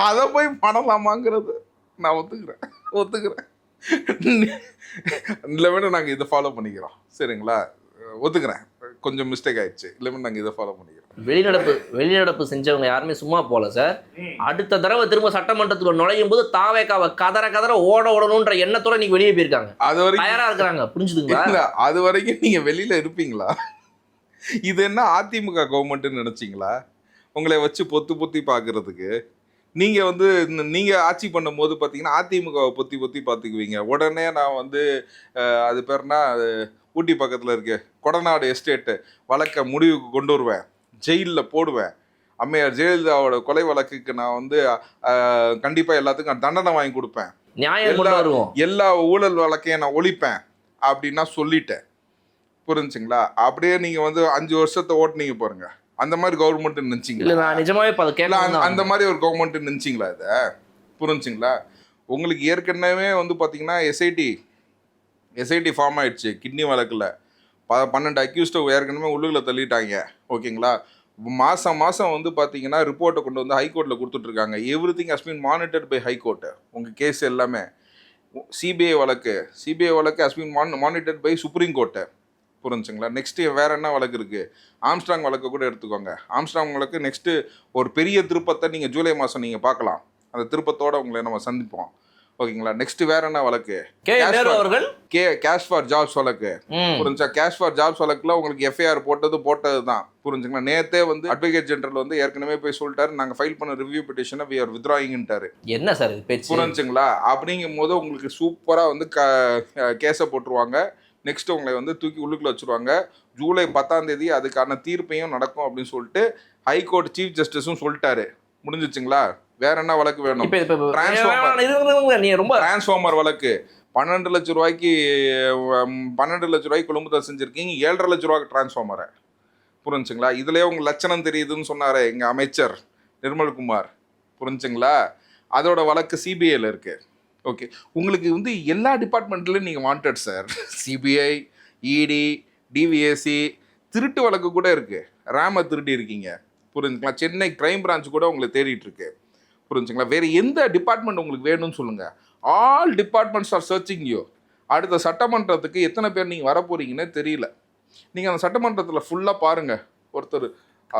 அதை போய் பண்ணலாமாங்கிறது நான் ஒத்துக்கிறேன். இல்லை வேணும் நாங்கள் இதை ஃபாலோ பண்ணிக்கிறோம், சரிங்களா? ஒத்துக்கிறேன், கொஞ்சம் மிஸ்டேக் ஆயிடுச்சு, இல்லை நாங்கள் இதை ஃபாலோ பண்ணிக்கிறோம். வெளிநடப்பு செஞ்சவங்க யாருமே சும்மா போல சார். அடுத்த தடவை திரும்ப சட்டமன்றத்துக்குள்ள நுழையும் போது தாவேக்காவை கதற ஓடணும்ன்ற எண்ணத்தோட நீங்க வெளியே போயிருக்காங்க, அது வரைக்கும் தயாரா இருக்கிறாங்க, புரிஞ்சுதுங்களா? அது வரைக்கும் நீங்க வெளியில இருப்பீங்களா? இது என்ன அதிமுக கவர்மெண்ட்னு நினைச்சீங்களா? உங்களை வச்சு பொத்தி பாக்குறதுக்கு நீங்க வந்து நீங்க ஆட்சி பண்ணும் போது பாத்தீங்கன்னா அதிமுகவை பொத்தி பாத்துக்குவீங்க. உடனே நான் வந்து அது பேர்னா ஊட்டி பக்கத்துல இருக்கு கொடநாடு எஸ்டேட்டு வழக்க முடிவுக்கு கொண்டு வருவேன், ஜெயிலில் போடுவேன், அம்மையார் ஜெயலலிதாவோட கொலை வழக்குக்கு நான் வந்து கண்டிப்பா எல்லாத்துக்கும் தண்டனை வாங்கி கொடுப்பேன், எல்லா ஊழல் வழக்கையும் நான் ஒழிப்பேன் அப்படின்னா சொல்லிட்டேன், புரிஞ்சுங்களா? அப்படியே நீங்க வந்து 5 வருஷத்தை ஓட்டுனீங்க பாருங்க, அந்த மாதிரி கவர்மெண்ட் நினைச்சிங்களா? நிஜமாவே அந்த மாதிரி ஒரு கவர்மெண்ட் நினைச்சிங்களா? இதை புரிஞ்சுங்களா? உங்களுக்கு ஏற்கனவே வந்து பாத்தீங்கன்னா எஸ்ஐடி ஃபார்ம் ஆயிடுச்சு கிட்னி வழக்கில். 12 அக்யூஸ்டை ஏற்கனவே உள்ளுக்குள்ள தள்ளிட்டாங்க, ஓகேங்களா? மாதம் வந்து பார்த்தீங்கன்னா ரிப்போர்ட்டை கொண்டு வந்து ஹைகோர்ட்டில் கொடுத்துட்ருக்காங்க. Everything has been monitored by high court. உங்கள் கேஸ் எல்லாமே சிபிஐ வழக்கு has been monitored by supreme court, புரிஞ்சுங்களா? நெக்ஸ்ட்டு வேறு என்ன வழக்கு இருக்குது? ஆம்ஸ்ட்ராங் வழக்கை கூட எடுத்துக்கோங்க. ஆம்ஸ்ட்ராங் வழக்கு நெக்ஸ்ட்டு ஒரு பெரிய திருப்பத்தை நீங்கள் ஜூலை மாதம் நீங்கள் பார்க்கலாம். அந்த திருப்பத்தோடு உங்களை நம்ம சந்திப்போம், ஓகேங்களா. நெக்ஸ்ட் வேற என்ன வழக்கு? கே நேரு அவர்கள் கேஷ் ஃபார் ஜாப்ஸ் வழக்கு. புரிஞ்சா? கேஷ் ஃபார் ஜாப்ஸ் வழக்குல உங்களுக்கு எஃப்ஐஆர் போட்டது தான். புரிஞ்சுங்களா. நேத்தே வந்து அட்வொகேட் ஜெனரல் வந்து ஏற்கனவே போய் சொல்லிட்டாரு, நாங்க ஃபைல் பண்ண ரிவ்யூ பெட்டிஷனை we are withdrawingன்ட்டாரு. என்ன சார் இது பேச்சு? புரிஞ்சுங்களா. அப்படிங்கும் போது உங்களுக்கு சூப்பரா வந்து கேஸை போட்டுருவாங்க. நெக்ஸ்ட் உங்களை வந்து தூக்கி உள்ளுக்குள்ள வச்சிருவாங்க. ஜூலை 10 அதுக்கான தீர்ப்பையும் நடக்கும் அப்படின்னு சொல்லிட்டு ஹைகோர்ட் சீஃப் ஜஸ்டிஸும் சொல்லிட்டாரு. முடிஞ்சிச்சுங்களா. வேற என்ன வழக்கு வேணும்? டிரான்ஸ்ஃபார்மர் வழக்கு 12 லட்சம் ரூபாய்க்கு கொள்முதல் செஞ்சிருக்கீங்க, 7.5 லட்ச ரூபாய்க்கு டிரான்ஸ்ஃபார்மரை. புரிஞ்சுங்களா. இதுலயே உங்க லட்சணம் தெரியுதுன்னு சொன்னாரு எங்க அமைச்சர் நிர்மல்குமார். புரிஞ்சுங்களா. அதோட வழக்கு சிபிஐல இருக்கு. ஓகே, உங்களுக்கு வந்து எல்லா டிபார்ட்மெண்ட்லயும் நீங்க வாண்டட் சார். சிபிஐ, இடி, டிவிஎஸ்சி, திருட்டு வழக்கு கூட இருக்கு. ரேம திருடி இருக்கீங்க. புரிஞ்சுங்களா. சென்னை கிரைம் பிரான்ச் கூட உங்களை தேடிட்டு இருக்கு. புரிஞ்சுங்களா. வேற எந்த டிபார்ட்மெண்ட் உங்களுக்கு வேணும்னு சொல்லுங்க. All departments are searching you. அடுத்த சட்டமன்றத்துக்கு எத்தனை பேர் நீங்க வர போறீங்கன்னு தெரியல. நீங்க அந்த சட்டமன்றத்தில் ஃபுல்லா பாருங்க. ஒருத்தர்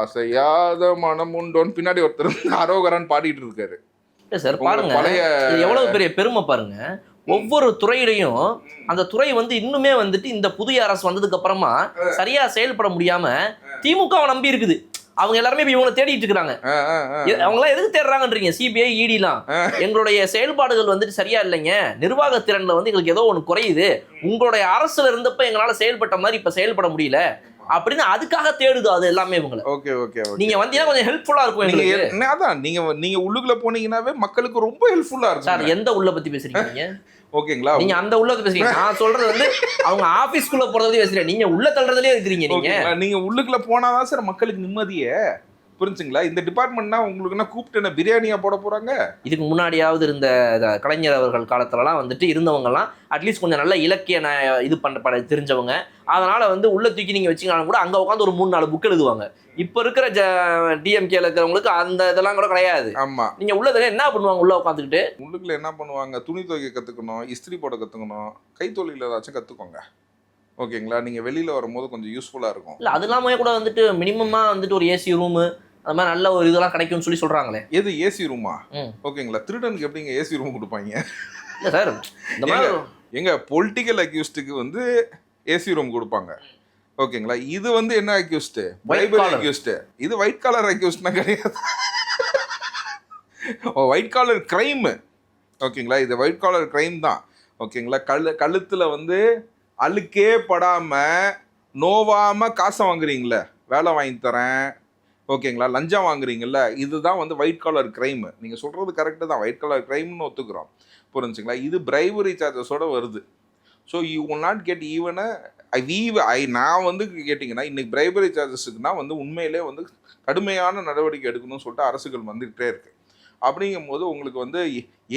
அசையாத மனம் உண்டோன்னு பின்னாடி ஒருத்தர் அரோகரான்னு பாடிட்டு இருக்காரு. சார் பாருங்க, எவ்வளவு பெரிய பெருமை பாருங்க. ஒவ்வொரு துறையிலையும் அந்த துறை வந்து இன்னுமே வந்துட்டு இந்த புதிய அரசு வந்ததுக்கு அப்புறமா சரியா செயல்பட முடியாம திமுகவை நம்பி இருக்குது. அவங்க எல்லாருமே இவங்களை தேடிட்டு இருக்காங்க. அவங்க எல்லாம் எதுக்கு தேடுறாங்கன்றீங்க? சிபிஐ, இடிலாம் எங்களுடைய செயல்பாடுகள் வந்துட்டு சரியா இல்லைங்க, நிர்வாக திறன்ல வந்து எங்களுக்கு ஏதோ ஒன்று குறையுது, உங்களுடைய அரசுல இருந்தப்ப எங்களால செயல்பட்ட மாதிரி இப்ப செயல்பட முடியல அப்படின்னு அதுக்காக தேடுது அது எல்லாமே இவங்களை. ஓகே ஓகே ஓகே, நீங்க வந்தீங்கன்னா கொஞ்சம் ஹெல்ப்ஃபுல்லா இருக்கும் எங்களுக்கு. அதான் நீங்க உள்ளுக்குள்ள போனீங்கன்னாவே மக்களுக்கு ரொம்ப ஹெல்ப்ஃபுல்லா இருக்கும். சார் எந்த உள்ள பத்தி பேசுறீங்க நீங்க? ஓகேங்களா. நீங்க அந்த உள்ள பேசுறீங்க, நான் சொல்றது வந்து அவங்க ஆபீஸ்க்குள்ள போறத பத்தி பேசுறீங்க. நீங்க உள்ள தள்ளுறதுலயே இருக்கிறீங்க. நீங்க உள்ளுக்குள்ள போனாதான் சார் மக்களுக்கு நிம்மதியே. புரிஞ்சுங்களா. இந்த டிபார்ட்மெண்ட்னா உங்களுக்கு என்ன கூப்பிட்டு என்ன பிரியாணியா போட போறாங்க? இதுக்கு முன்னாடியாவது இருந்த கலைஞர் அவர்கள் காலத்துலலாம் வந்துட்டு இருந்தவங்கலாம் அட்லீஸ்ட் கொஞ்சம் நல்ல இலக்கிய இது பண்ண தெரிஞ்சவங்க. அதனால வந்து உள்ள தூக்கி நீங்க வச்சுக்கலாம் கூட அங்க உட்காந்து ஒரு 3-4 புக் எழுதுவாங்க. இப்ப இருக்கிற டிஎம்கேல இருக்கிறவங்களுக்கு அந்த இதெல்லாம் கூட கிடையாது. ஆமா. நீங்க உள்ளதுல என்ன பண்ணுவாங்க? உள்ள உட்காந்துக்கிட்டு உள்ளுக்குள்ள என்ன பண்ணுவாங்க? துணி துவைக்க கத்துக்கணும், இஸ்திரி போட கத்துக்கணும், கைத்தொழில் ஏதாச்சும் கத்துக்கோங்க. ஓகேங்களா. நீங்க வெளியில வரும்போது கொஞ்சம் யூஸ்ஃபுல்லா இருக்கும். இல்ல அது இல்லாம கூட வந்துட்டு மினிமமா வந்துட்டு ஒரு ஏசி ரூமு அது மாதிரி நல்ல ஒரு இதெல்லாம் கிடைக்கும்னு சொல்லி சொல்றாங்களே. எது ஏசி ரூமா? ஓகேங்களா. திருடனுக்கு எப்படிங்க ஏசி ரூம் கொடுப்பாங்க? இல்ல சார், இந்த மாதிரி எங்க பொலிட்டிக்கல் அக்யூஸ்டுக்கு வந்து ஏசி ரூம் கொடுப்பாங்க. ஓகேங்களா. இது வந்து என்ன அக்யூஸ்ட்? Bribery accused. இது ஒயிட் காலர் அக்யூஸ்ட்னா கிடையாது. White collar crime. ஓகேங்களா. இது ஒயிட் காலர் கிரைம் தான். ஓகேங்களா. கழுத்துல வந்து அழுக்கே படாம நோவாம காசை வாங்குறீங்களே, வேலை வாங்கி தரேன், ஓகேங்களா, லஞ்சம் வாங்குறீங்கல்ல, இதுதான் வந்து ஒயிட் காலர் கிரைம். நீங்க சொல்றது கரெக்டு தான், ஒயிட் காலர் கிரைம்னு ஒத்துக்கிறோம். புரிஞ்சுங்களா. இது பிரைபரி சார்ஜஸோட வருது. So you will not get even நான் வந்து கேட்டிங்கன்னா இன்னைக்கு பிரைபரி சார்ஜஸுக்குனா வந்து உண்மையிலே வந்து கடுமையான நடவடிக்கை எடுக்கணும்னு சொல்லிட்டு அரசுகள் வந்துகிட்டே இருக்கு. அப்படிங்கும் போது உங்களுக்கு வந்து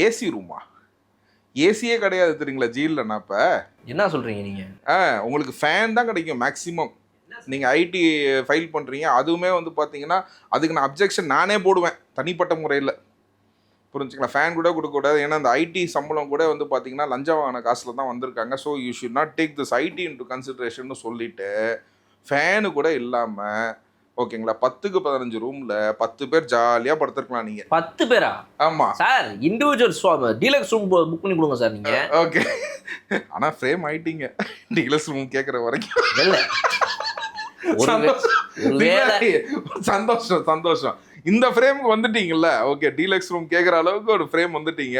ஏசி ரூமா? ஏசியே கிடையாது தெரியுங்களா ஜெயிலில். நான் இப்போ என்ன சொல்றீங்க நீங்க? உங்களுக்கு ஃபேன் தான் கிடைக்கும் மேக்ஸிமம். நீங்கள் ஐடி ஃபைல் பண்ணுறீங்க, அதுவுமே வந்து பார்த்தீங்கன்னா அதுக்கு நான் அப்ஜெக்ஷன் நானே போடுவேன் தனிப்பட்ட முறையில். புரிஞ்சுங்களா. ஃபேன் கூட கொடுக்கக்கூடாது. ஏன்னா அந்த ஐடி சம்பளம் கூட வந்து பார்த்தீங்கன்னா லஞ்சம் வாங்கின காசில் தான் வந்திருக்காங்க. So you should not take this IT into consideration சொல்லிட்டு ஃபேனு கூட இல்லாமல், ஓகேங்களா, 10க்கு 15 ரூமில் 10 பேர் ஜாலியாக படுத்துருக்கலாம். நீங்கள் 10 பேரா? ஆமாம் sir, individual deluxe room book பண்ணி கொடுங்க சார் நீங்கள். ஓகே. ஆனால் ஃப்ரேம் ஆயிட்டீங்க டீலக்ஸ் ரூம் கேட்குற வரைக்கும். இல்லை சந்தோஷம் சந்தோஷம். இந்த ஃப்ரேமுக்கு வந்துட்டீங்கல்ல. ஓகே, டீலக்ஸ் ரூம் கேட்குற அளவுக்கு ஒரு ஃப்ரேம் வந்துட்டீங்க.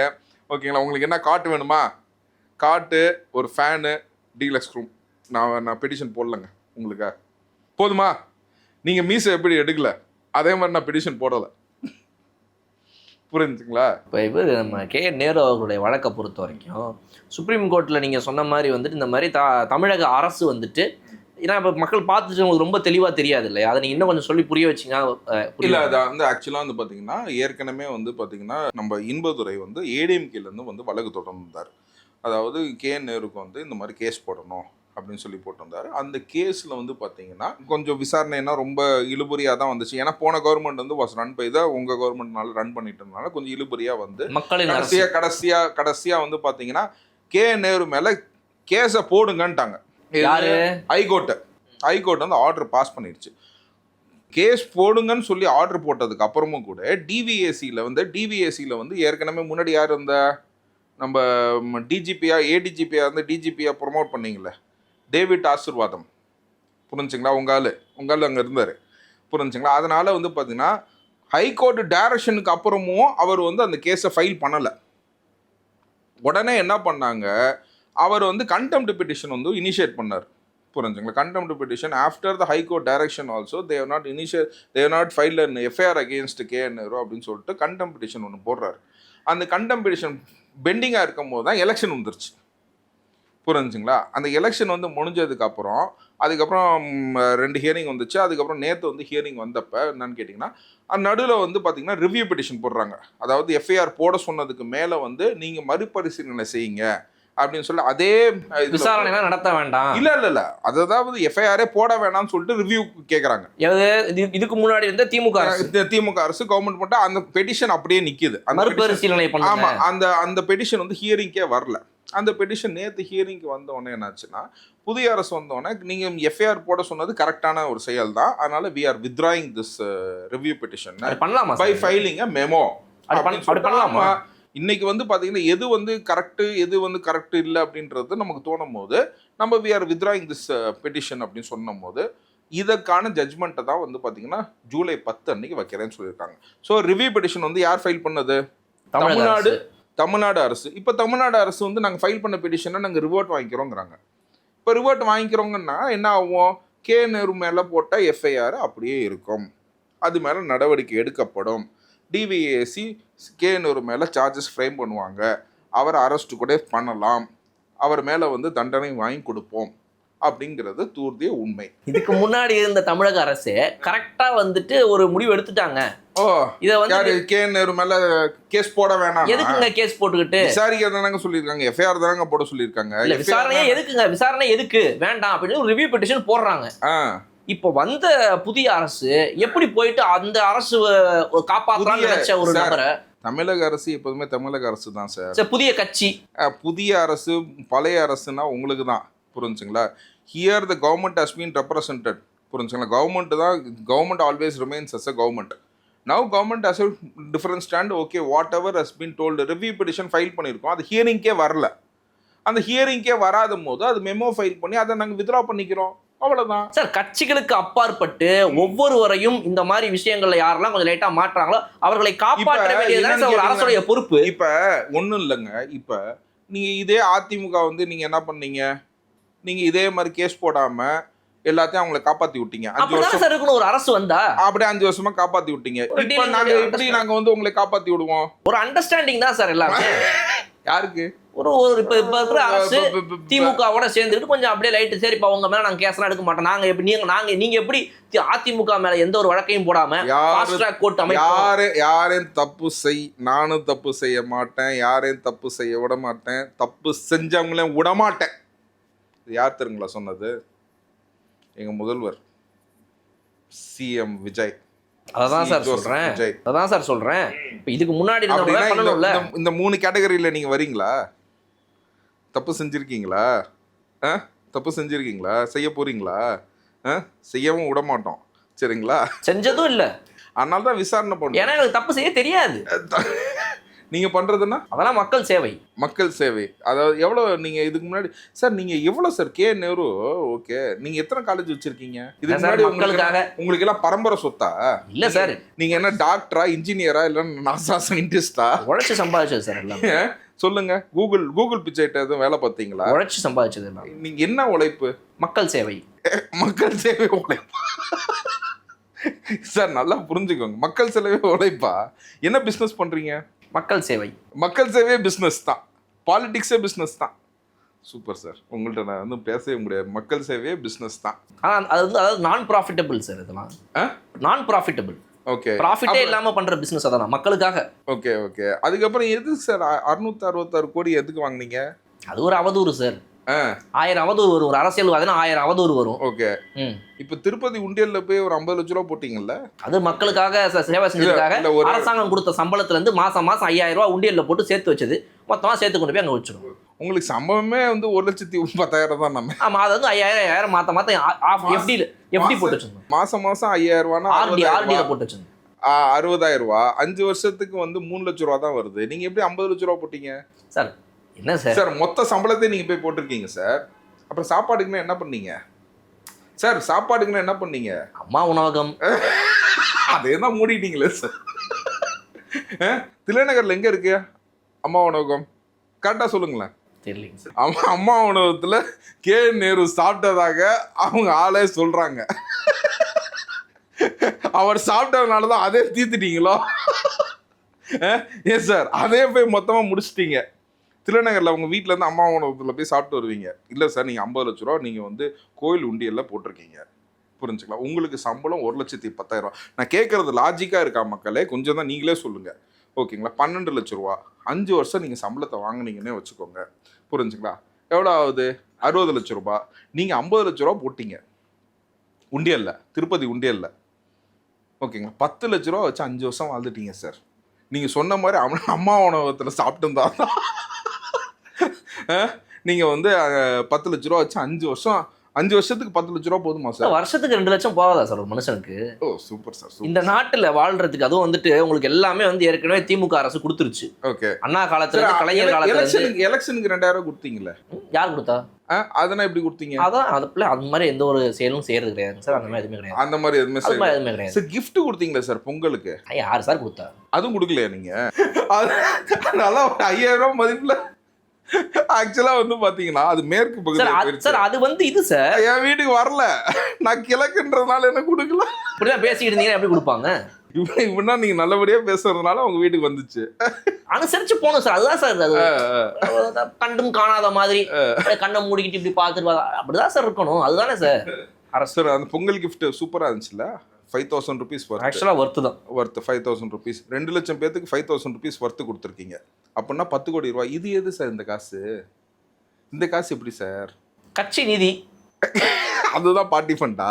ஓகேங்களா. உங்களுக்கு என்ன காட்டு வேணுமா? காட்டு, ஒரு ஃபேனு, டீலக்ஸ் ரூம். நான் பெட்டிஷன் போடலைங்க உங்களுக்கு. போதுமா? நீங்கள் மீசை எப்படி எடுக்கல அதே மாதிரி நான் பெட்டிஷன் போடலை. புரிஞ்சுங்களா. இப்போ நம்ம நேரு அவர்களுடைய வழக்கை பொறுத்த வரைக்கும் சுப்ரீம் கோர்ட்டில் நீங்கள் சொன்ன மாதிரி வந்துட்டு இந்த மாதிரி தமிழக அரசு வந்துட்டு, ஏன்னா இப்போ மக்கள் பார்த்துட்டு உங்களுக்கு ரொம்ப தெளிவாக தெரியாது இல்லையா, அதை நீங்கள் இன்னும் கொஞ்சம் சொல்லி புரிய வச்சிங்க. இல்லை, அது வந்து ஆக்சுவலாக வந்து பார்த்தீங்கன்னா ஏற்கனவே வந்து பார்த்தீங்கன்னா நம்ம இன்பதுரை வந்து ஏடிஎம்கேலேருந்து வந்து வழக்கு தொடர்ந்தார். அதாவது நேருக்கு வந்து இந்த மாதிரி கேஸ் போடணும் அப்படின்னு சொல்லி போட்டிருந்தாரு. அந்த கேஸில் வந்து பார்த்தீங்கன்னா கொஞ்சம் விசாரணைனா ரொம்ப இழுபறியாக தான் வந்துச்சு. ஏன்னா போன கவர்மெண்ட் வந்து வாஸ் ரன் பை தான், உங்கள் கவர்மெண்ட்னால ரன் பண்ணிட்டதுனால கொஞ்சம் இழுபறியாக வந்து மக்களின் கடைசியாக வந்து பார்த்தீங்கன்னா நேரு மேலே கேஸை போடுங்கன்ட்டாங்க. ஹைகோர்ட் வந்து ஆர்டர் பாஸ் பண்ணிடுச்சு. கேஸ் போடுங்கன்னு சொல்லி ஆர்டர் போட்டதுக்கு அப்புறமும் கூட டிவிஎஸ்சியில் வந்து ஏற்கனவே முன்னாடி யார் இருந்தா? நம்ம டிஜிபியா ஏடிஜிபியா வந்து டிஜிபியா ப்ரொமோட் பண்ணீங்களே டேவிட் ஆசீர்வாதம், புரிஞ்சுங்களா? உங்கால் அங்கே இருந்தார், புரிஞ்சுங்களா? அதனால் வந்து பார்த்தீங்கன்னா ஹைகோர்ட் டைரக்ஷனுக்கு அப்புறமும் அவர் வந்து அந்த கேஸை ஃபைல் பண்ணலை. உடனே என்ன பண்ணாங்க, அவர் வந்து கண்டெம்ட் பெட்டிஷன் வந்து இனிஷியேட் பண்ணார், புரிஞ்சுங்களா? Contempt petition after the high court direction also they have not file an FIR against KN Nehru அப்படின்னு சொல்லிட்டு கண்டெம்ட் பெட்டிஷன் ஒன்று போடுறாரு. அந்த கண்டெம்ட் பெட்டிஷன் பெண்டிங்காக இருக்கும் போது தான் எலெக்ஷன் வந்துருச்சு, புரிஞ்சுங்களா? அந்த எலெக்ஷன் வந்து முடிஞ்சதுக்கப்புறம் அதுக்கப்புறம் 2 ஹியரிங் வந்துச்சு. அதுக்கப்புறம் நேற்று வந்து ஹியரிங் வந்தப்போ என்னன்னு கேட்டிங்கன்னா நடுவில் வந்து பார்த்தீங்கன்னா ரிவ்யூ பெட்டிஷன் போடுறாங்க. அதாவது எஃப்ஐஆர் போட சொன்னதுக்கு மேலே வந்து நீங்கள் மறுபரிசீலனை செய்யுங்க அப்படின்னு சொல்லி அதே விசாரணை நடத்த வேண்டாம். இல்ல அதாவது எஃப்ஐஆரே போட வேணாம்னு சொல்லிட்டு ரிவ்யூ கேட்குறாங்க. இதுக்கு முன்னாடி இருந்த திமுக அரசு கவர்மெண்ட் போட்டா அந்த பெட்டிஷன் அப்படியே நிக்குது. மறுபரிசீலனை ஆமா, அந்த பெட்டிஷன் வந்து ஹியரிங்கே வரல. அந்த பெட்டிஷன் நேற்று ஹியரிங்க்கு வந்த உடனே என்னாச்சுன்னா புதிய அரசு வந்த உடனே நீங்க எஃப்ஐஆர் போட சொன்னது கரெக்டான ஒரு செயல் தான், அதனால we are withdrawing this review petition by filing a memo. பண்ணலாமா? இன்னைக்கு வந்து பாத்தீங்கன்னா எது வந்து கரெக்ட் இல்லை அப்படின்றது நமக்கு தோணும் போது நம்ம we are withdrawing this petition அப்படின்னு சொன்னும் போது இதற்கான ஜட்ஜ்மெண்ட்டை தான் வந்து பாத்தீங்கன்னா ஜூலை 10 அன்னைக்கு வைக்கிறேன்னு சொல்லியிருக்காங்க. ஸோ ரிவ்யூ பெட்டிஷன் வந்து யார் ஃபைல் பண்ணது? தமிழ்நாடு அரசு. இப்போ தமிழ்நாடு அரசு வந்து நாங்கள் ஃபைல் பண்ண பெட்டிஷனை நாங்கள் ரிவர்ட் வாங்கிக்கிறோங்கிறாங்க. இப்போ ரிவர்ட் வாங்கிக்கிறோங்கன்னா என்ன ஆகும்? KN Nehru மேலே போட்ட எஃப்ஐஆர் அப்படியே இருக்கும், அது மேலே நடவடிக்கை எடுக்கப்படும். டிவிஏசி KN Nehru மேலே சார்ஜஸ் ஃப்ரேம் பண்ணுவாங்க, அவரை அரெஸ்ட் கூட பண்ணலாம், அவர் மேலே வந்து தண்டனை வாங்கி கொடுப்போம் அப்படிங்கிறது தூர்திய உண்மை. இதுக்கு முன்னாடி இருந்த தமிழக அரசு கரெக்டா வந்துட்டு ஒரு முடிவு எடுத்துட்டாங்க. இத வந்து KN Nehru மேல கேஸ் போட வேணாம். எதுக்குங்க கேஸ் போட்டுக்கிட்டு விசாரிக்க தானங்க சொல்லிருக்காங்க, எஃப்ஐஆர் தானங்க போட சொல்லிருக்காங்க. இல்ல விசாரணையே எதுக்குங்க? விசாரணை எதுக்கு வேண்டாம் அப்படின்னு ரிவ்யூ பெட்டிஷன் போடுறாங்க. இப்போ வந்த புதிய அரசு எப்படி போயிட்டு அந்த அரசு காப்பாற்றலாம்னு நினைச்ச ஒரு நபரை தமிழக அரசு எப்போதுமே தமிழக அரசு தான் சார். புதிய கட்சி புதிய அரசு பழைய அரசுனா உங்களுக்கு தான், புரிஞ்சுங்களா? Here the government has been represented, புரிஞ்சுங்களா? Government always remains as a government. Now government has a different stand. Okay, whatever has been told, review petition file பண்ணியிருக்கோம், அது ஹியரிங்கே வரல. அந்த ஹியரிங்கே வராத போது அது மெமோ ஃபைல் பண்ணி அதை நாங்கள் வித்ரா பண்ணிக்கிறோம், அவ்வளவுதான் சார். கட்சிகளுக்கு அப்பாற்பட்டு ஒவ்வொருவரையும் இந்த மாதிரி விஷயங்கள்ல யாரெல்லாம் கொஞ்சம் லைட்டா மாற்றாங்களோ அவர்களை காப்பாற்ற வேண்டியது ஒரு அரசுடைய பொறுப்பு. இப்ப ஒண்ணும் இல்லைங்க, இப்ப நீங்க இதே அதிமுக வந்து நீங்க என்ன பண்ணீங்க, நீங்க இதே மாதிரி கேஸ் போடாம எல்லாத்தையும் அவங்களை காப்பாத்தி விட்டீங்க. 5 வருஷம் இருக்கணும் ஒரு அரசு வந்தா அப்படியே 5 வருஷமா காப்பாத்தி விட்டீங்க. இப்ப நாங்க எப்படி நாங்க வந்து உங்களை காப்பாத்தி விடுவோம்? ஒரு அண்டர்ஸ்டாண்டிங் தான் சார் எல்லாமே. யாருக்கு? ஒரு இப்ப இருக்கிற அரசு திமுகவோட சேர்ந்துட்டு கொஞ்சம் அப்படியே லைட்டு சரி இப்ப அவங்க மேல நாங்க கேஸ்லாம் எடுக்க மாட்டோம், நாங்க எப்படி நீங்க எப்படி அதிமுக மேல எந்த ஒரு வழக்கையும் போடாம யாரையும் தப்பு நானும் தப்பு செய்ய மாட்டேன், யாரையும் தப்பு செய்ய விட மாட்டேன், தப்பு செஞ்சவங்களையும் விட மாட்டேன். யார் தெரியுங்களா சொன்னது? எங்க முதல்வர் CM விஜய். அதான் சார் சொல்றேன். இதுக்கு முன்னாடி இந்த 3 கேட்டகரியில நீங்க வரீங்களா? தப்பு செஞ்சிருக்கீங்களா? செய்ய போறீங்களா? செய்யவும் விட மாட்டோம், சரிங்களா? செஞ்சதும் இல்ல, அதனால தான் விசாரணை பண்ணுவோம். ஏன்னா எனக்கு தப்பு செய்ய தெரியாது. நீங்க பண்றதுன்னா அதெல்லாம் மக்கள் சேவை. அதாவது எவ்வளவு நீங்க இதுக்கு முன்னாடி சார் நீங்க எவ்வளவு சார் KN Nehru ஓகே நீங்க எத்தனை காலேஜ் வச்சிருக்கீங்க? இதுக்கு முன்னாடி உங்களுக்கு எல்லாம் பரம்பரை சொத்தா? இல்ல சார், நீங்க என்ன டாக்டரா, இன்ஜினியரா, இல்ல நாசா சயின்டிஸ்டா? உழைச்சு சம்பாதிச்சது சார் எல்லாமே. சொல்லுங்க, கூகுள் பிச்சைட்ட எதுவும் வேலை பார்த்தீங்களா? உழைச்சு சம்பாதிச்சது எல்லாம். நீங்க என்ன உழைப்பு? மக்கள் சேவை உழைப்பு சார், நல்லா புரிஞ்சுக்கோங்க. மக்கள் சேவை உழைப்பா? என்ன பிசினஸ் பண்றீங்க? மக்கள் சேவையே பிஸ்னஸ் தான், பாலிடிக்ஸே பிஸ்னஸ் தான். சூப்பர் சார், உங்கள்கிட்ட நான் வந்து பேசவே முடியாது. மக்கள் சேவையே பிஸ்னஸ் தான். ஆனால் அது வந்து அதாவது நான் ப்ராஃபிட்டபிள் சார். இதெல்லாம் நான் ப்ராஃபிட்டபிள். ஓகே, ப்ராஃபிட்டே இல்லாமல் பண்ணுற பிஸ்னஸ் அதான் மக்களுக்காக. ஓகே. அதுக்கப்புறம் எது சார் 666 கோடி எதுக்கு வாங்கினீங்க? அது ஒரு அவதூறு சார். 1000 அவதூறு வரும், ஒரு அரசியல்வாதினா 1000 அவதூறு வரும். ஓகே. இப்ப திருப்பதி உண்டியல்ல போய் ஒரு 50 லட்ச ரூபா போட்டீங்கல்ல, அது மக்களுக்காக சேவை செஞ்சதுக்காக. அரசாங்கம் கொடுத்த சம்பளத்துல இருந்து மாசம் 5000 ரூபாய் உண்டியல்ல போட்டு சேர்த்து வச்சது மொத்தமா சேர்த்து கொண்டு போய் அங்க வச்சிடும். உங்களுக்கு சம்பளமே வந்து 1,10,000 தான். நம்ம ஆமா, அது வந்து 5000 மாத்த FD போட்டு வச்சிருந்தோம். மாசம் 5000 ரூபானா RD போட்டு வச்சிருந்தோம். 60,000 ரூபா 5 வருஷத்துக்கு வந்து 3 லட்ச ரூபா தான் வருது. நீங்க எப்படி 50 லட்ச ரூபா போட்டீங்க சார்? என்ன சார் சார் மொத்த சம்பளத்தை நீங்க போய் போட்டிருக்கீங்க சார். அப்புறம் சாப்பாடுக்குன்னா என்ன பண்ணீங்க சார்? சாப்பாடுக்குன்னா என்ன பண்ணீங்க? அம்மா உணவகம் அதே தான் மூடிட்டீங்களே சார். தில்லைநகர்ல எங்க இருக்கு அம்மா உணவகம்? கரெக்டா சொல்லுங்களேன். தெரியலைங்க சார். அம்மா உணவகத்துல கே நேரு சாப்பிட்டதாக அவங்க ஆளே சொல்றாங்க. அவர் சாப்பிட்டதுனால தான் அதே தீர்த்துட்டீங்களோ? ஏன் சார் அதே போய் மொத்தமா முடிச்சிட்டீங்க. தில்லைநகர்ல உங்க வீட்டுல இருந்து அம்மா உணவகத்துல போய் சாப்பிட்டு வருவீங்க. இல்ல சார் நீங்க 50 லட்ச ரூபா நீங்க வந்து கோயில் உண்டியல்ல போட்டிருக்கீங்க. புரிஞ்சுக்கலாம். உங்களுக்கு சம்பளம் 1,10,10,000 ரூபா. நான் கேட்கறது லாஜிக்கா இருக்கா மக்களே? கொஞ்சம் தான் நீங்களே சொல்லுங்க. ஓகேங்களா? 12 லட்ச ரூபா 5 வருஷம் நீங்க சம்பளத்தை வாங்குனீங்கன்னே வச்சுக்கோங்க. புரிஞ்சுங்களா? எவ்வளோ ஆகுது? 60 லட்ச ரூபா. நீங்க 50 லட்ச ரூபா போட்டீங்க உண்டியல்ல, திருப்பதி உண்டியல்ல. ஓகேங்களா? 10 லட்ச ரூபா வச்சு 5 வருஷம் வாழ்ந்துட்டீங்க சார். நீங்க சொன்ன மாதிரி அம்மா உணவகத்தில் சாப்பிட்டு நீங்க வந்து 10 லட்ச ரூபா வச்சு 5 வருஷத்துக்கு 10 லட்ச ரூபா போதுமா சார்? வருஷத்துக்கு 2 லட்சம் போகாதா சார் ஒரு மனுஷனுக்கு? ஓ சூப்பர் சார். இந்த நாட்டுல வாழ்றதுக்கு அதுவும் வந்துட்டு உங்களுக்கு எல்லாமே வந்து ஏற்கனவே திமுக அரசு கொடுத்துருச்சு. ஓகே. அண்ணா காலத்துல இருந்து கலைஞர் காலத்துல இருந்து எலெக்ஷனுக்கு 2000 கொடுத்தீங்களே, யார் கொடுத்தா? அதெல்லாம் எப்படி கொடுத்தீங்க? அதான் அதுக்குள்ள அந்த மாதிரி எந்த ஒரு செயலும் செய்யறது கிடையாது சார். அந்த மாதிரி எதுவுமே கிடையாது. அந்த மாதிரி எதுவுமே கிடையாது சார். gift கொடுத்தீங்களா சார் பொங்கலுக்கு? யார் சார் கொடுத்தா? அதுவும் கொடுக்கலையா நீங்க? அதனால 5000 ரூபாய் மதிப்புல ஆக்சுவலா வந்து பாத்தீங்கன்னா அது மேற்கு பகுதி சார். அது வந்து இது சார் என் வீட்டுக்கு வரல, நான் கிழக்குன்றதுனால என்ன கொடுக்கல. இப்படிதான் பேசிக்கிட்டு இருந்தீங்கன்னா எப்படி கொடுப்பாங்க? இப்படின்னா நீங்க நல்லபடியா பேசுறதுனால அவங்க வீட்டுக்கு வந்துச்சு. அனுசரிச்சு போகணும் சார். அதுதான் சார். அது கண்டும் காணாத மாதிரி கண்ணை மூடிக்கிட்டு இப்படி பார்த்துட்டு அப்படிதான் சார் இருக்கணும். அதுதானே சார் அரசு. சார் அந்த பொங்கல் கிஃப்ட் சூப்பரா இருந்துச்சுல்ல? 5,000 rupees ஆக்சுவலாக ஒர்த்து தான். Worth 5,000 rupees. 2 லட்சம் பேத்துக்கு 5,000 rupees ஒர்த்து கொடுத்துருக்கீங்க. அப்படின்னா 10 கோடி ரூபாய். இது எது சார் இந்த காசு? இந்த காசு எப்படி சார்? கட்சி நிதி. அதுதான் பார்ட்டி ஃபண்டா?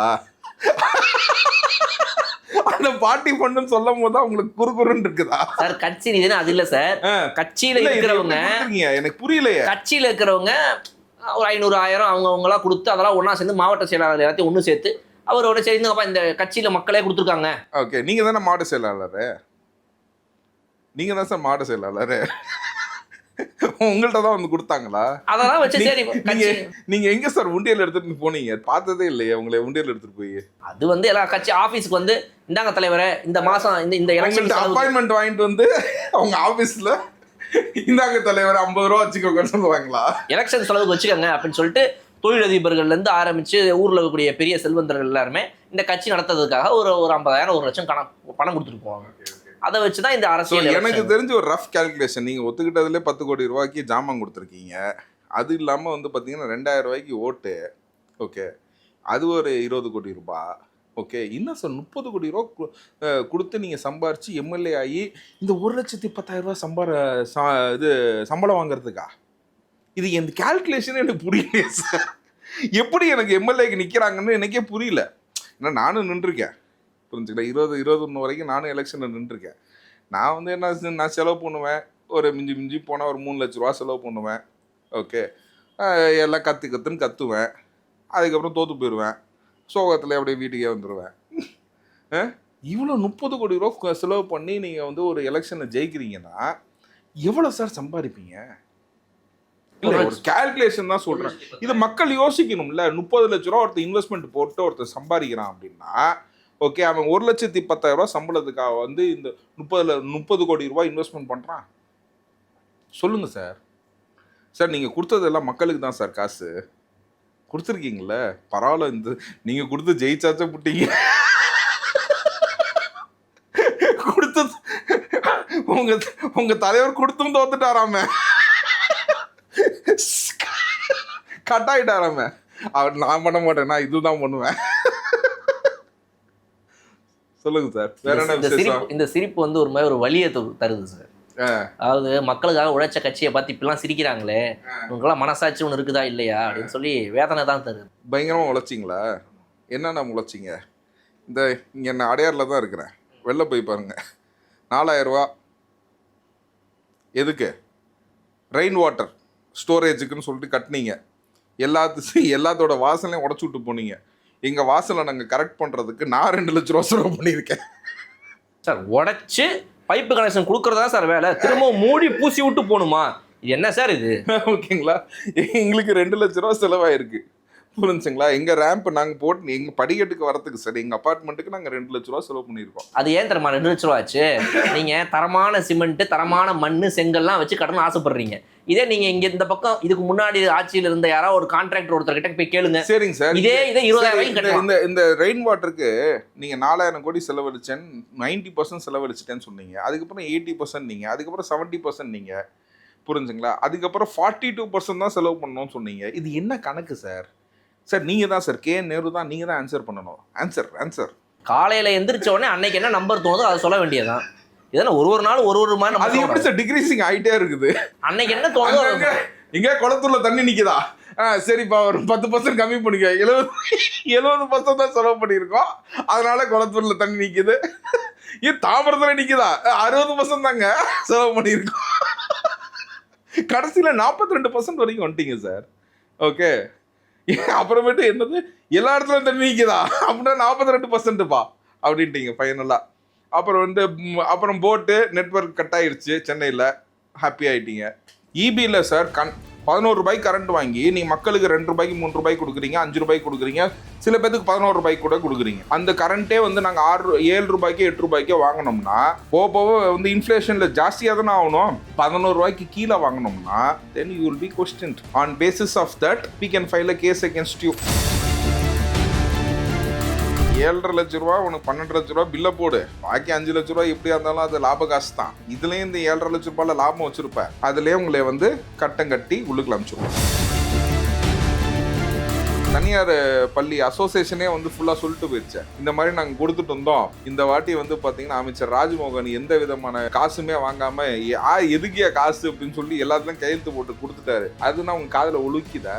அந்த பார்ட்டி ஃபண்டுன்னு சொல்லும் போது தான் உங்களுக்கு குறுகுறுன்னு இருக்குதா சார்? கட்சி நிதினா அது இல்லை சார். கட்சியில இருக்கிறவங்க எனக்கு புரியலையே. கட்சியில இருக்கிறவங்க ஒரு 500 1000 அவங்கவுங்களா கொடுத்து அதெல்லாம் ஒன்றா சேர்ந்து மாவட்ட செயலாளர் எல்லாத்தையும் ஒன்று சேர்த்து அவரோட சேர்ந்துங்கப்பா இந்த கட்சியில மக்களே கொடுத்துருக்காங்க. ஓகே. நீங்க தானே மாவட்ட செயலாளர்? நீங்க தான் சார் மாவட்ட செயலாளர். உங்கள்கிட்ட தான் வந்து கொடுத்தாங்களா? அதெல்லாம் வச்சு சரி. நீங்க எங்க சார் உண்டியல் எடுத்துட்டு போனீங்க? பார்த்ததே இல்லையே உங்களை உண்டியல் எடுத்துட்டு போய். அது வந்து எல்லா கட்சி ஆபீஸ்க்கு வந்து இந்தாங்க தலைவரே இந்த மாசம் இந்த எலெக்ஷன் அப்பாயின்மெண்ட் வாங்கிட்டு வந்து அவங்க ஆபீஸ்ல இந்தாங்க தலைவர் 50 ரூபா வச்சுக்கோங்கன்னு சொல்லுவாங்களா? எலெக்ஷன் செலவுக்கு வச்சுக்கோங்க அப்படின்னு சொல்லிட்டு தொழிலதிபர்கள்ல இருந்து ஆரம்பிச்சு ஊர்ல இருக்கக்கூடிய பெரிய செல்வந்தர்கள் எல்லாருமே இந்த கட்சி நடத்துறதுக்காக ஒரு 50,000 1 லட்சம் பணம் கொடுத்துட்டு போவாங்க. அதை வச்சுதான் இந்த அரசியல். எனக்கு தெரிஞ்ச ஒரு ரஃப் கால்குலேஷன், நீங்க ஒத்துக்கிட்டதுல 10 கோடி ரூபாய்க்கு ஜாமான் கொடுத்துருக்கீங்க. அது இல்லாம வந்து பாத்தீங்கன்னா 2000 ரூபாய்க்கு ஓட்டு. ஓகே. அது ஒரு 20 கோடி ரூபாய். ஓகே. இன்னும் சார் 30 கோடி ரூபா கொடுத்து நீங்க சம்பாரிச்சு எம்எல்ஏ ஆகி இந்த 1,10,000 ரூபாய் இது சம்பளம் வாங்குறதுக்கா? இது எந்த கால்குலேஷன் எனக்கு புரியல சார். எப்படி எனக்கு எம்எல்ஏக்கு நிற்கிறாங்கன்னு எனக்கே புரியல. ஏன்னா நானும் நின்றுருக்கேன். புரிஞ்சுக்கலாம். 21 வரைக்கும் நானும் எலெக்ஷனில் நின்றுருக்கேன். நான் வந்து நான் செலவு பண்ணுவேன். ஒரு மிஞ்சி போனால் ஒரு 3 லட்ச ரூபா செலவு பண்ணுவேன். ஓகே. எல்லாம் கற்றுன்னு கற்றுவேன். அதுக்கப்புறம் தோற்று போயிடுவேன். சோகத்தில் அப்படியே வீட்டுக்கே வந்துடுவேன். இவ்வளோ 30 கோடி ரூபா செலவு பண்ணி நீங்கள் வந்து ஒரு எலெக்ஷனை ஜெயிக்கிறீங்கன்னா எவ்வளோ சார் சம்பாதிப்பீங்க? இல்லை, ஒரு கால்குலேஷன் தான் சொல்கிறேன். இது மக்கள் யோசிக்கணும்ல. 30 லட்ச ரூபா ஒருத்தர் இன்வெஸ்ட்மெண்ட் போட்டு ஒருத்தர் சம்பாதிக்கிறான் அப்படின்னா ஓகே, அவன் 1,10,10,000 ரூபா சம்பளத்துக்காக வந்து இந்த 30 கோடி ரூபாய் இன்வெஸ்ட்மெண்ட் பண்ணுறான். சொல்லுங்க சார். சார் நீங்கள் கொடுத்ததெல்லாம் மக்களுக்கு தான் சார் காசு கொடுத்துருக்கீங்களே. பரவாயில்ல, இந்த நீங்கள் கொடுத்து ஜெயிச்சாச்சா புட்டீங்க. கொடுத்தது உங்க தலைவர் கொடுத்தும் தோத்துட்டாராம, கட் ஆயிட்டாராம. அவர் நான் பண்ண மாட்டேன், நான் இதுதான் பண்ணுவேன். சொல்லுங்க சார். வேற என்ன? இந்த சிரிப்பு வந்து ஒரு மாதிரி ஒரு வலியை தருது சார். அதாவது மக்களுக்காக உழைச்ச கட்சியை பார்த்து இப்பெல்லாம் சிரிக்கிறாங்களே, உங்களுக்கெல்லாம் மனசாட்சி ஒன்று இருக்குதா இல்லையா அப்படின்னு சொல்லி வேதனை தான் தருது. பயங்கரமாக உழைச்சிங்களா? என்னென்ன உழைச்சிங்க? இந்த இங்கே நான் அடையாறில் தான் இருக்கிறேன். வெளில போய் பாருங்க. 4,000 ரூபா எதுக்கு? ரெயின் வாட்டர் ஸ்டோரேஜுக்குன்னு சொல்லிட்டு கட்டினீங்க. எல்லாத்தோட வாசலையும் உடச்சி விட்டு போனீங்க. எங்கள் வாசலை நாங்கள் கரெக்ட் பண்ணுறதுக்கு நான் 2 லட்ச ரூபா செலவு பண்ணியிருக்கேன். சார் உடைச்சு பைப்பு கனெக்ஷன் கொடுக்கறதா சார் வேலை, திரும்ப மூடி பூசி விட்டு போகணுமா? இது என்ன சார் இது? ஓகேங்களா, எங்களுக்கு 2 லட்ச ரூபா செலவாயிருக்கு. புரிஞ்சுங்களா? எங்கள் ரேம்ப் நாங்கள் போட்டு எங்கள் படிக்கட்டுக்கு வரத்துக்கு சார் எங்கள் அப்பார்ட்மெண்ட்டுக்கு நாங்கள் 2 லட்ச ரூபா செலவு பண்ணியிருக்கோம். அது ஏன் தரமா 2 லட்ச ரூபா ஆச்சு? நீங்கள் தரமான சிமெண்ட்டு, தரமான மண், செங்கல்லாம் வச்சு கட்டணும் ஆசைப்படுறீங்க. இதே நீங்கள் இங்கே இந்த பக்கம் இதுக்கு முன்னாடி ஆட்சியில் இருந்த யாராவது ஒரு கான்ட்ராக்டர் ஒருத்தர்கிட்ட போய் கேளுங்க. சரிங்க சார், இதே 20,000 இந்த ரெயின் வாட்டருக்கு நீங்கள் 4000 கோடி செலவழிச்சேன், 90% செலவழிச்சிட்டேன்னு சொன்னீங்க. அதுக்கப்புறம் 80% நீங்கள், அதுக்கப்புறம் 70% நீங்கள். புரிஞ்சுங்களா? அதுக்கப்புறம் 42% தான் செலவு பண்ணணும்னு சொன்னீங்க. இது என்ன கணக்கு சார்? சார் நீங்கள் தான் சார், கே நேரு தான், நீங்கள் தான் ஆன்சர் பண்ணணும். ஆன்சர் காலையில் எந்திரிச்ச உடனே அன்னைக்கு என்ன நம்பர் தோணுதோ அதை சொல்ல வேண்டியதுதான். இதெல்லாம் ஒரு நாள் ஒரு மாதிரி அது எப்படி சார் டிக்ரீசிங் ஆகிட்டே இருக்குது? அன்னைக்கு என்ன தோணுதோ. இங்கே குளத்தூர்ல தண்ணி நிற்குதா? சரிப்பா, ஒரு 10% கம்மி பண்ணிக்க. 70% தான் செலவு பண்ணியிருக்கோம், அதனால குளத்தூர்ல தண்ணி நிற்குது. ஏன் தாமிரத்தில் நிற்குதா? 60% தாங்க செலவு பண்ணியிருக்கோம். கடைசியில் 42% வரைக்கும் வந்துட்டீங்க சார். ஓகே, அப்புறமேட்டு என்னது எல்லா இடத்துலையும் தண்ணி நிற்குதா அப்படின்னா 42%பா அப்படின்ட்டீங்க ஃபைனலாக. அப்புறம் போட்டு நெட்வொர்க் கட் ஆயிடுச்சு சென்னையில், ஹாப்பி ஆகிட்டீங்க. இபியில் சார் 11 ரூபாய்க்கு கரண்ட் வாங்கி நீங்கள் மக்களுக்கு 2 ரூபாய்க்கு 3 ரூபாய்க்கு கொடுக்குறீங்க, 5 ரூபாய்க்கு கொடுக்குறீங்க, சில பேருக்கு 11 ரூபாய்க்கு கூட கொடுக்குறீங்க. அந்த கரண்ட்டே நாங்கள் 7 ரூபாய்க்கு 8 ரூபாய்க்கே வாங்கினோம்னா போக இன்ஃப்ளேஷனில் ஜாஸ்தியாக தானே ஆகணும். 11 ரூபாய்க்கு கீழே வாங்கினோம்னா then you will be questioned. On basis of that we can file a case against you. 7.5 லட்ச ரூபா உனக்கு 12 லட்ச ரூபா பில்லை போடு, பாக்கி 5 லட்ச ரூபா எப்படியா இருந்தாலும் அது லாப காசு தான். இதுலேயும் இந்த 7.5 லட்ச ரூபாயில் லாபம் வச்சிருப்பேன், அதுலேயே உங்களை கட்டம் கட்டி உள்ளுக்குள்ள அனுப்பிச்சிருவோம். தனியார் பள்ளி அசோசியேஷனே ஃபுல்லாக சொல்லிட்டு போயிடுச்சு, இந்த மாதிரி நாங்கள் கொடுத்துட்டு இருந்தோம். இந்த வாட்டி பார்த்தீங்கன்னா அமைச்சர் ராஜ்மோகன் எந்த விதமான காசுமே வாங்காம எதுக்கியா காசு அப்படின்னு சொல்லி எல்லாத்துலையும் கையெழுத்து போட்டு கொடுத்துட்டாரு. அதுனா உங்க காதில் ஒழுக்கிதா?